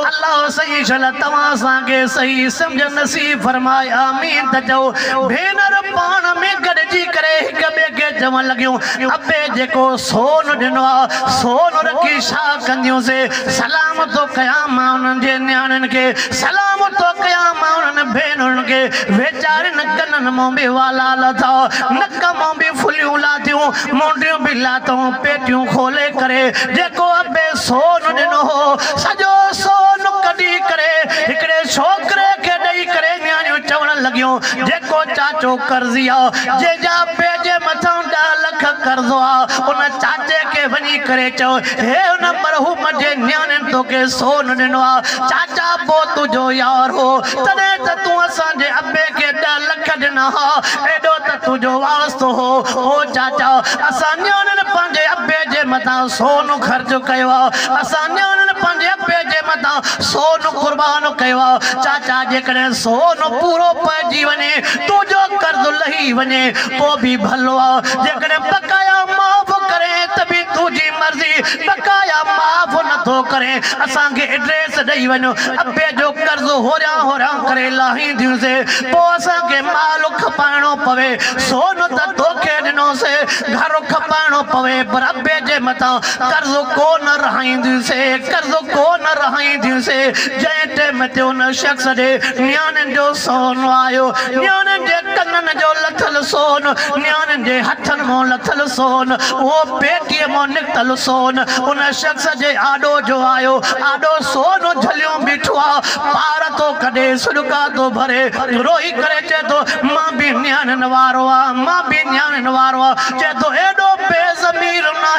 A: अल्लाह सही छल तव्हां असांखे सही सम्झ नसीब फरमाए आमीन त चओ भेनर पाण में गॾिजी करे हिक ॿिए खे चवण लॻियूं अबे जेको सोन ॾिनो आहे सोन रखी छा कंदियूंसीं सलाम थो कयां मां उन्हनि जे न्याणियुनि खे सलाम थो कयां मां उन्हनि भेनरुनि खे वेचारनि कननि मां बि वाला लथा नक मां बि फुलियूं लाथियूं मुंडियूं बि लाथऊं पेटियूं खोले करे जेको अबे सोन ॾिनो हो सॼो सोन कढी करे हिकिड़े छोकिरे खे ॾेई करे न्याणियूं चवण लॻियूं जेको चाचो कर्ज़ी आहे जंहिंजा अबे जे मथां 10 लख कर्ज़ो आहे उन चाचे खे वञी करे चओ हे उन मरहूम जे न्याणियुनि तोखे सोन ॾिनो आहे चाचा पोइ तुंहिंजो यार हो तॾहिं त तूं असांजे अबे खे 10 लख ॾिना हुआ एॾो त तुंहिंजो वास्तो हो ओ चाचा असां न्याणियुनि पंहिंजे अबे जे मथां सोन ख़र्च कयो आहे असां न्याणियुनि पंहिंजे अबे जे मथां सोन क़ुर्बान कयो आहे चाचा जेकॾहिं सोन पूरो पइजी वञे तुंहिंजो कर्ज़ लही वञे पोइ बि भलो आहे जेकॾहिं बकाया माफ़ करे त बि तूं तुझी मर्जी बकाया माफ न तो करे असां के एड्रेस दई वनो अबे जो कर्ज होरा होरा करे लाही दियो से पो असां के माल खपाणो पवे सोन त धोखे दिनो से घर खपाणो पवे पर अबे जे मता कर्ज को न रहाईंदी से कर्ज को न रहाईंदी से जे टाइम ते उन शख्स दे न्याणन जो सोन आयो न्याणन जे कन्नन जो लथल सोन न्याणन जे हथन मो लथल सोन वो पेटी मो निकतल सोन उन शख्स जे आडो जो आयो आडो सोन झलियो बिठवा पार तो कदे सुडका तो भरे रोई करे चे तो मां भी न्याणन वारो मां भी न्याणन वारो चे तो एडो बेज़मीर ना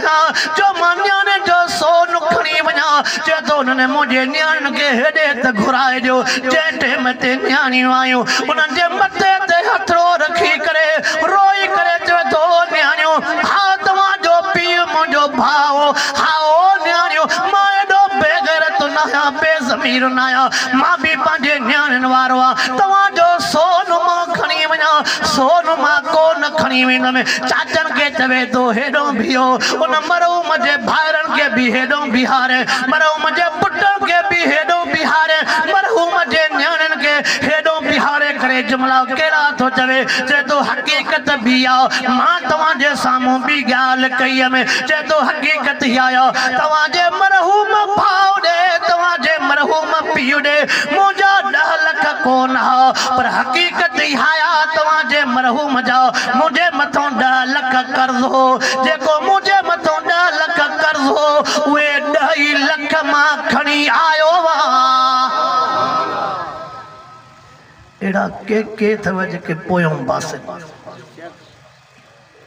A: जो मां न्याणन जो सोन खणी वना चे तो उन्हें मुझे न्याणन के हेडे त घुराए जो जे टाइम ते न्याणियूं आयूं उन्हनि जे मथे ते हथड़ो रखी करे रोई करे चे तो न्याणियूं हा तव्हां जो पीउ मुंहिंजो भाउ हाओ न्याणियूं मां एडो बेगैरत न आहियां बेज़मीर न आहियां मां भी पंहिंजे न्याणियुनि वारो आहियां तव्हां जो सोन मां खणी वञा सोन मां कोन खणी वेंदुमि चाचनि खे चवे थो हेॾो बीहो उन मरहूम जे भाइरनि खे बि हेॾो बीहारे मरहूम जे पुटनि खे बि हेॾो बीहारे मरहूम जे न्याणियुनि खे हेॾो बीहारे करे जुमला कहिड़ा थो चवे चए थो हक़ीक़त बि आहे मां तव्हांजे साम्हूं बि ॻाल्हि कई में चए थो हक़ीक़त ई आहे तव्हांजे मरहूम भाउ ॾे तव्हांजे मरहूम पीउ ॾे मुंहिंजा 10 लख कोन हा पर हक़ीक़त ई आहे तव्हांजे मरहूम जा मुंहिंजे मथां 10 लख कर्ज़ हो जेको मुंहिंजे मथां 10 लख कर्ज़ हो उहे 2 लख मां खणी आयो एड़ा के थव जेके पोयों बास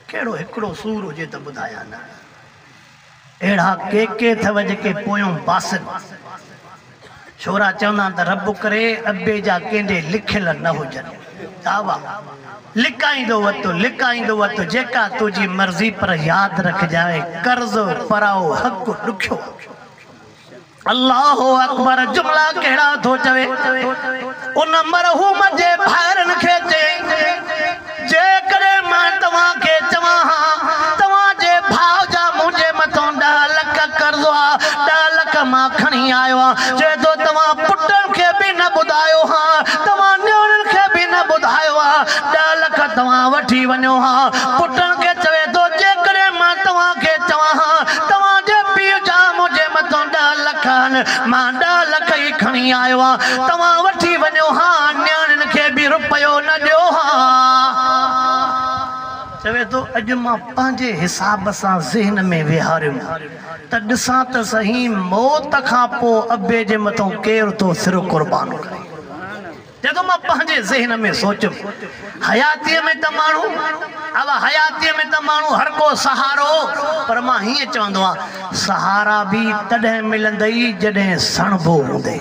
A: केड़ो हिकड़ो सूर हुजे त बुधाया ना एड़ा के थव जेके पोयों बास छोरा चवंदा त रब करे अबे जा केंदे लिखियल न हुजन दावा लिकाईंदो वत जेका तुझी मर्जी पर याद रख जाए कर्ज पराओ हक दुखियो अल्लाह अकबर जुमला केड़ा थो चवे उन मरहूम जे भाइरन खे जे करे मां तव्हां के चवां तव्हां जे भाउ जा मुंहिंजे मथां 10 लख कर्ज़ आ 10 लख मां खणी आयो आ जे तो तव्हां पुटन के भी न बुधायो तव्हां न्याणियुनि खे भी न बुधायो 10 लख तव्हां वठी वञो पुटन के चवे तो जे करे मां तव्हां के चवां तव्हां जे पीउ जा मुंहिंजे मथां 10 लख मां 10 लख ही खणी आयो तव्हां वठी वञो न्याणियुनि खे भी रुपयो न ॾियो चवे तो अज मां पंहिंजे हिसाब सां ज़हन में विहारियो त ॾिसां त सही मौत खां पोइ अबे जे मथां केरु तो सिर कुर्बान करे जदों मां पंहिंजे ज़हन में सोचुम हयातीअ में त माण्हू हयातीअ में त माण्हू हर को सहारो पर मां हीअं चवंदो आहियां सहारा भी तॾहिं मिलंदई जॾहिं सणबो हूंदे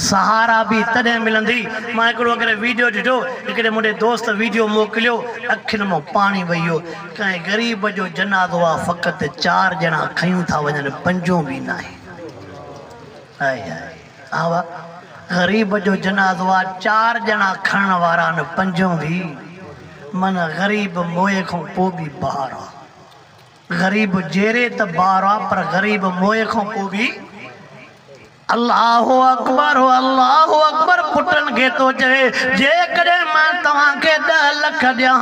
A: सहारा भी तॾहिं मिलंदी मां हिकिड़ो अगरि वीडियो ॾिठो हिकिड़े मुंहिंजे दोस्त वीडियो मोकिलियो अखियुनि मां पाणी वही वियो कंहिं ग़रीब जो जनाज़ो आहे फ़क़ति 4 ॼणा खयूं था वञनि पंजो बि न आहे ग़रीब जो जनाज़ो आहे 4 ॼणा खणण वारा आहिनि पंजो बि मन ग़रीब मोए खां पोइ बि ॿार आहे ग़रीब जहिड़े त ॿार आहे पर ग़रीब मोए खां पोइ बि अल्लाहु अकबर पुटन के तो चवे जे करे मां तव्हां के 10 लख ॾियां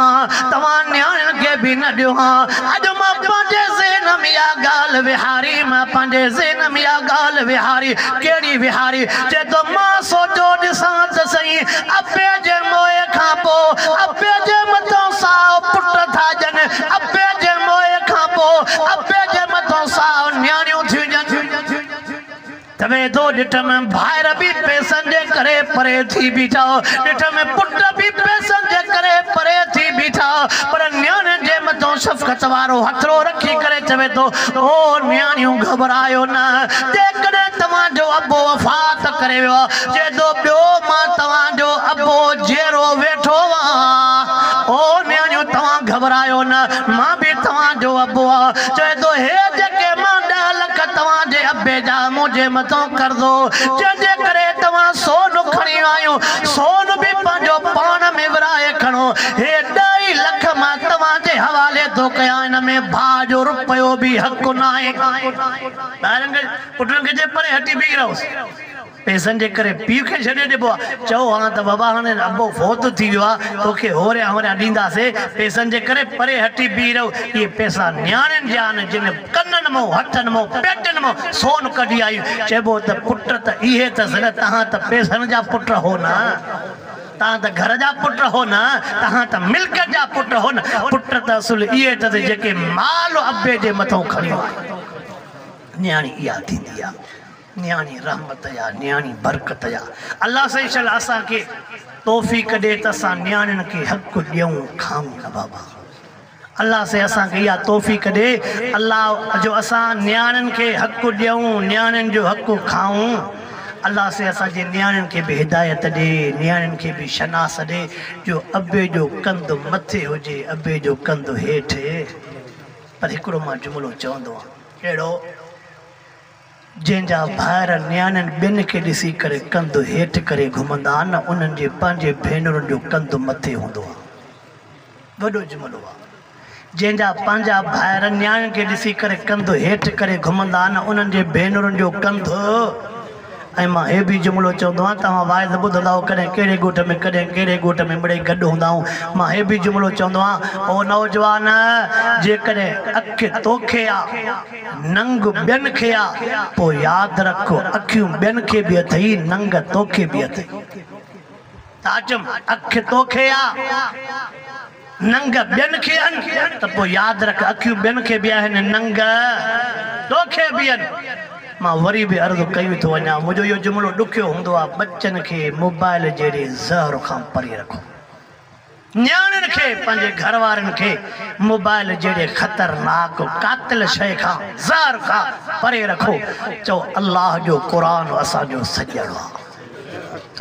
A: तव्हां न्याणियुनि खे भी न ॾियो अॼु मां पंहिंजे ज़हन में इहा ॻाल्हि विहारी मां पंहिंजे ज़हन में इहा ॻाल्हि विहारी कहिड़ी विहारी चए तो मां सोचो ॾिसां त सही अबे जे मोए खां पोइ अबे जे मथां साओ पुट था ॼनि अबे जे मोए खां पोइ अबे जे मथां साओ न्याणियूं थियूं ॼनि तवे दो ॾिठ में भाइर भी पैसनि जे करे परे थी बीठा ॾिठ में पुट भी पैसनि जे करे परे थी बीठा पर न्याणियुनि जे मथां शफ़क़त वारो हथड़ो रखी करे चवे तो ओ न्याणियूं घबरायो न जेकॾहिं तव्हांजो अबो वफ़ात करे वियो जे तो ॿियो मां तव्हांजो अबो जहिड़ो वेठो ओ न्याणियूं तव्हां घबरायो न मां भी तव्हांजो अबो चवे तो हे जेके मां 10 लख तव्हांजे अबे जा मुंहिंजे मथां कर्ज़ो जंहिंजे करे तव्हां सोन खणी आयो सोन भी पंहिंजो पाण में विराए खणो हे 2 लख मां तव्हां अल्लाह जे हवाले तो कया इन में भाउ जो रुपयो भी हक़ न आहे ॿारनि खे पुटनि खे जे परे हटी बीह रहोसि पैसनि जे करे पीउ खे छॾे ॾिबो आहे चओ हाणे त बाबा हाणे अबो फोत थी वियो आहे तोखे होरिया होरिया ॾींदासीं पैसनि जे करे परे हटी बीह रहो इहे पैसा न्याणियुनि जा आहिनि जिन कननि मां हथनि मां पेटनि मां सोन कढी आयूं चइबो त पुट त इहे अथसि न तव्हां त पैसनि जा पुट हो न तव्हां त घर जा पुट हो न तव्हां त मिल्कियत जा पुट हो न पुट त असुल इहे अथसि जेके माल अबे जे मथां खणी न्याणी इहा थींदी आहे न्याणी रहमत या न्याणी बरकत या अल्लाह सही शल असांखे तौफ़ीक़ ॾे त असां न्याणियुनि खे हक़ ॾियूं खाऊं न बाबा अल्लाह से असांखे इहा तौफ़ीक़ ॾे अल्लाह जो असां न्याणियुनि खे हक़ ॾियूं न्याणियुनि जो हक़ खाऊं अल्लाह से असांजे न्याणियुनि खे बि हिदायत ॾे न्याणियुनि खे बि शनास ॾे जो अबे जो कंधु मथे हुजे अबे जो कंधु हेठि पर हिकिड़ो मां जुमिलो चवंदो आहियां अहिड़ो जंहिंजा भाइर न्याणियुनि ॿियनि खे ॾिसी करे कंधु हेठि करे घुमंदा आहिनि उन्हनि जे पंहिंजे भेनरुनि जो कंधु मथे हूंदो आहे वॾो जुमिलो आहे जंहिंजा पंहिंजा भाइर न्याणियुनि खे ॾिसी करे कंधु हेठि करे घुमंदा आहिनि उन्हनि जे भेनरुनि जो कंधु ऐं मां हे बि जुमिलो चवंदो आहियां तव्हां वाइद ॿुधंदा कॾहिं कहिड़े ॻोठ में कॾहिं कहिड़े ॻोठ में मिड़ेई गॾु हूंदा आहियूं मां हे बि जुमिलो चवंदो आहियां ओ नौजवान जेकॾहिं अखि तोखे आहे नंग ॿियनि खे आहे पोइ यादि रखो अखियूं ॿियनि खे बि अथई नंग तोखे बि अथई ताचम अखि तोखे आहे नंग ॿियनि खे आहिनि त पोइ यादि रख अखियूं ॿियनि खे बि आहिनि नंग तोखे बि आहिनि मां वरी बि अर्ज़ु कई थो वञा मुंहिंजो इहो जुमिलो ॾुखियो हूंदो आहे बच्चनि खे मोबाइल जहिड़े ज़हर खां परे रखो न्याणियुनि खे पंहिंजे घर वारनि खे मोबाइल जहिड़े ख़तरनाक कातिल शइ खां ज़हर खां परे रखो चओ अल्लाह जो क़ुरान असांजो सॼणो आहे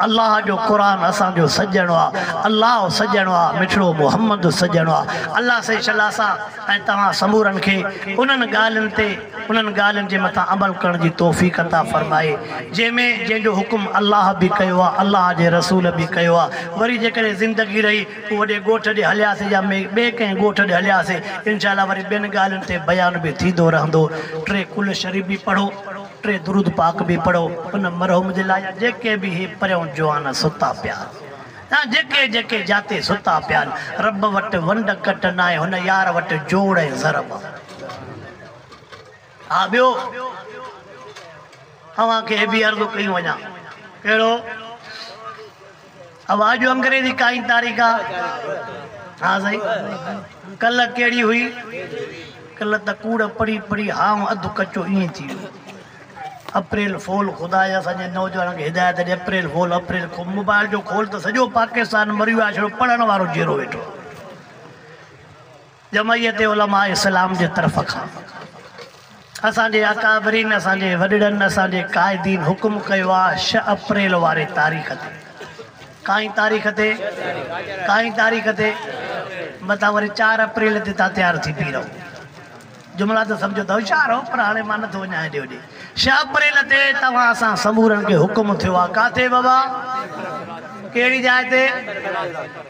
A: अल्लाह जो क़ुरान असांजो सॼणो आहे अल्लाह सॼणो आहे मिठड़ो मुहम्मद सॼणो आहे अल्लाह से शला सां ऐं तव्हां समूरनि खे उन्हनि ॻाल्हियुनि जे मथां अमल करण जी तौफ़ीक़ अता फ़रमाए जंहिंमें जंहिंजो हुकुम अल्लाह बि कयो आहे अल्लाह जे रसूल बि कयो आहे वरी जेकॾहिं ज़िंदगी रही वॾे ॻोठ ॾे हलियासीं या ॿिए कंहिं ॻोठ ॾे हलियासीं इनशा अल्लाह वरी ॿियनि ॻाल्हियुनि ते बयान बि थींदो रहंदो 3 कुल शरीफ़ बि पढ़ो 3 दुरूद पाक बि पढ़ो उन मरहूम जे लाइ जेके बि हे परियों जवान सुता पिया जेके जेके जाते सुता पिया रब वटि वंड कट न आहे हुन यार वटि जोड़ ऐं ज़रब हा ॿियो तव्हांखे बि अर्ज़ु कई वञा कहिड़ो आवाज़ अंग्रेजी काई तारीख़ आहे हा साईं कल्ह कहिड़ी हुई कल्ह त कूड़ पढ़ी पढ़ी हा अधु कचो ईअं थी वियो अप्रैल फूल खुदा असांजे नौजवाननि खे हिदायत ॾे अप्रैल फूल मोबाइल जो खोल त सॼो पाकिस्तान मरी वियो आहे छड़ो पढ़ण वारो जहिड़ो वेठो जमयत उलमा इस्लाम जे तरफ़ खां असांजे अकाबरीन असांजे वॾड़नि असांजे क़ाइदीन हुकुम कयो आहे 6 अप्रैल वारे तारीख़ ते काई तारीख़ ते मथां वरी 4 अप्रैल ते तव्हां तयारु थी बीह रहो जुमिला त सम्झो त होशियारु हो पर हाणे मां नथो वञा हेॾे होॾे 6 अप्रैल ते तव्हां असां समूरनि खे हुकुम थियो आहे किथे बाबा कहिड़ी जाइ ते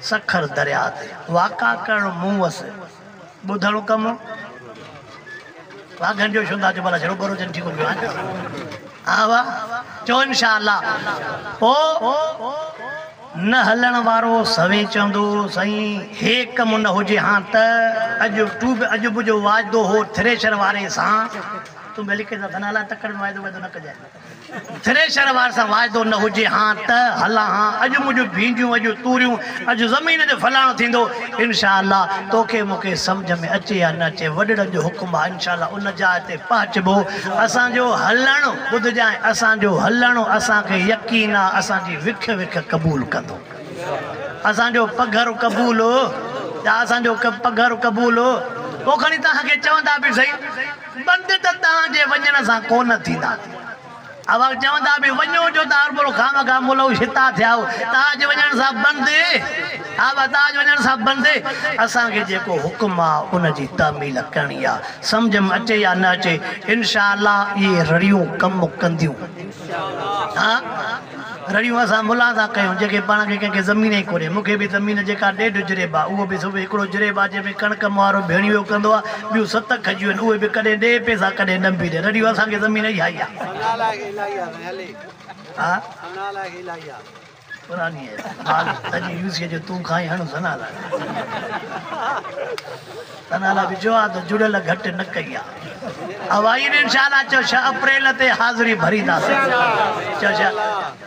A: सखर दरिया ते वाका करणु मूं वसि ॿुधणु कमु वाघनि जो छूंदा जो भला छड़ो बरो जन ठीक हो गयो हा वाह चो इंशाअल्लाह पोइ न हलण वारो सवे चवंदो साईं हे कमु न हुजे हाँ त अॼु मुंहिंजो वाइदो हो थ्रेशर वारे सां तूं लिखे था धनाला तकड़ में वाइदो न कजाए थ्रेशर वारे सां वाइदो न हुजे हाँ त हलां हाँ अॼु मुंहिंजूं भींडियूं अॼु तूरियूं अॼु ज़मीन जो फलाणो थींदो इंशाअल्लाह तोखे मूंखे सम्झ में अचे या न अचे वॾड़नि जो हुकुम आहे इंशाअल्लाह उन जाइ ते पहुचबो असांजो हलणु ॿुधजांइ असांजो हलणु असांखे यकीन आहे असांजी विख विख क़बूल कंदो असांजो पघर क़बूल असांजो पघर क़बूल पोइ खणी तव्हांखे चवंदा बि सही बंदि त तव्हांजे वञण सां कोन थींदा आवाज़ चवंदा बि वञो जो त हर भलो खामखा मुलो हिता थिया तव्हांजे वञण सां बंदि हा तव्हांजे वञण सां बंदि असांखे जेको हुकुम आहे उनजी तामील करणी आहे सम्झ में अचे या न अचे इंशाअल्लाह इहे रड़ियूं कमु कंदियूं हा रड़ियूं असां मुला था कयूं जेके पाण खे कंहिंखे ज़मीन ई कोन्हे। मूंखे बि ज़मीन जेका 1.5 जरेब आहे उहो बि सुबुह हिकिड़ो जरेब आहे जंहिंमें कणिक वारो भेणी वियो कंदो आहे, ॿियूं 7 खजियूं आहिनि, उहे बि कॾहिं ॾे पैसा कॾहिं न बि ॾे। रड़ियूं असांखे ज़मीन ई आई आहे। हा पुरानी है यूसी जो तू खाई हणु सनाला सनाला भी जो तो जुड़ल घट न कई हवाई ने इंशाल्लाह चो 6 अप्रैल ते हाज़िरी भरींदा चो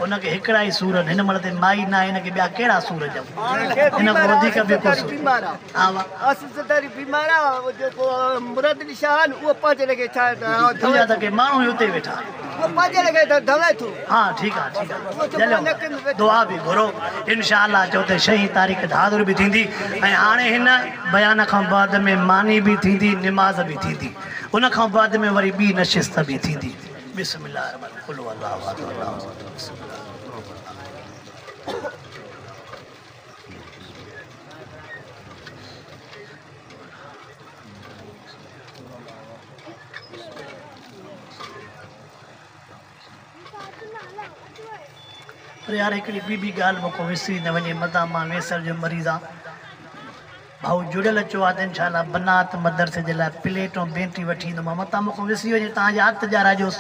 A: उन के एकड़ा ही सूरत इन मल ते माई ना इन के बिया केड़ा सूरत इन को वधिक भी को बीमार आवा असतरी बीमार जो को मुराद निशान वो 5 लगे था दुनिया तक मानू उते बैठा वो 5 लगे तो दवा तू। हां ठीक है चलो दुआ भी घुरो इंशाल्लाह चौथे 6 तारीख हाज़िर भी थींदी ऐं हाणे हिन बयान खां बाद में मानी भी थींदी नमाज भी थींदी उन खां बाद में वरी बी नशिस्त भी थींदी। बिस्मिल्लाह रहमान कुल अल्लाहु अकबर। अरे यार हिकिड़ी ॿी ॻाल्हि मूंखे विसरी न वञे मता मां वेसर जो मरीज़ आहे भाऊ जुड़ियल अचो आहे त इंशाल्लाह बनात मदरसे जे लाइ प्लेट ऐं बेंटी वठी ईंदोमांव मता मूंखे विसरी वञे तव्हांजे हथ जा राजोस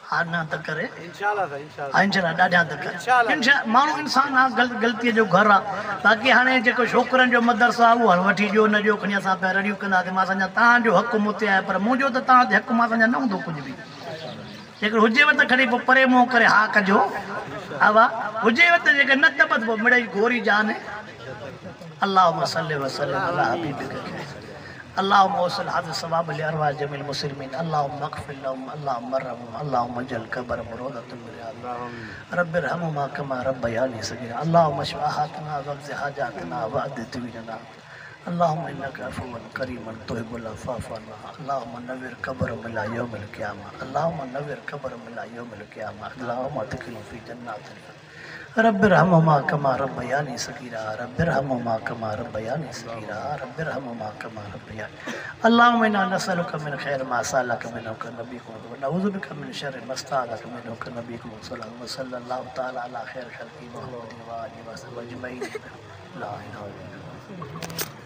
A: हा न त करे इंशाल्लाह ॾाढा त करे माण्हू इंसान आहे ग़लतीअ जो घर आहे बाक़ी हाणे जेको छोकिरनि जो मदरसो आहे उहो हल वठी ॾियो न ॾियो खणी असां पिया रड़ियूं कंदासीं मां सम्झा तव्हांजो हक़ु मूं ते आहे पर मुंहिंजो त तव्हांजे हक़ु मां सम्झा न हूंदो कुझु बि जेकर हुजेव त खणी पोइ परे मुंहुं करे हा कजो हा वाह हुजेव त जेकर न त बस पोइ मिड़ई गोरी जान अल्लाहुम्मा सल्लि व सल्लिम अला हबीबिक अल्लाहुम्मा वसल हाज़िर सवाब लिअरवाह जमील मुस्लिमीन अल्लाहुम्मा अग़फिर लहुम अल्लाहुम्मा अर्हमहुम अल्लाहुम्मा जल कब्रहुम रोज़तुम मिन रियादिल्लाह रब्बि इरहमुहुमा कमा रब्बयानी सगीरा अल्लाहुम्मा अशफ़ि हाजातना वक़्ज़ि हाजातना वअद्दि दीनना अल्लाहुम्मा इन्नका अफ़ुव्वुन करीमुन तुहिब्बुल अफ़्वा फ़अफ़ु अन्ना अल्लाहुम्मा नव्विर क़ब्रहुम इला यौमिल क़ियामा अल्लाहुम्मा नव्विर क़ब्रहुम इला यौमिल क़ियामा अल्लाहुम्मा अदखिलहुम फ़ी जन्नातिल रब्बि इरहमुहुमा कमा रब्बयानी सगीरा रब्बि इरहमुहुमा कमा रब्बयानी सगीरा रब्बि इरहमुहुमा कमा रब्बयानी अल्लाहुम्मा इन्ना नसअलुका मिन खैरि मा सअलका मिन्हु नबियुका व नऊज़ु बिका मिन शर्रि मा इस्तअज़का मिन्हु नबियुका सल्लल्लाहु तआला अला खैरि ख़ल्क़ि मुहम्मद व आलिहि व सहबिहि अजमईन ला इलाहा इल्लल्लाह।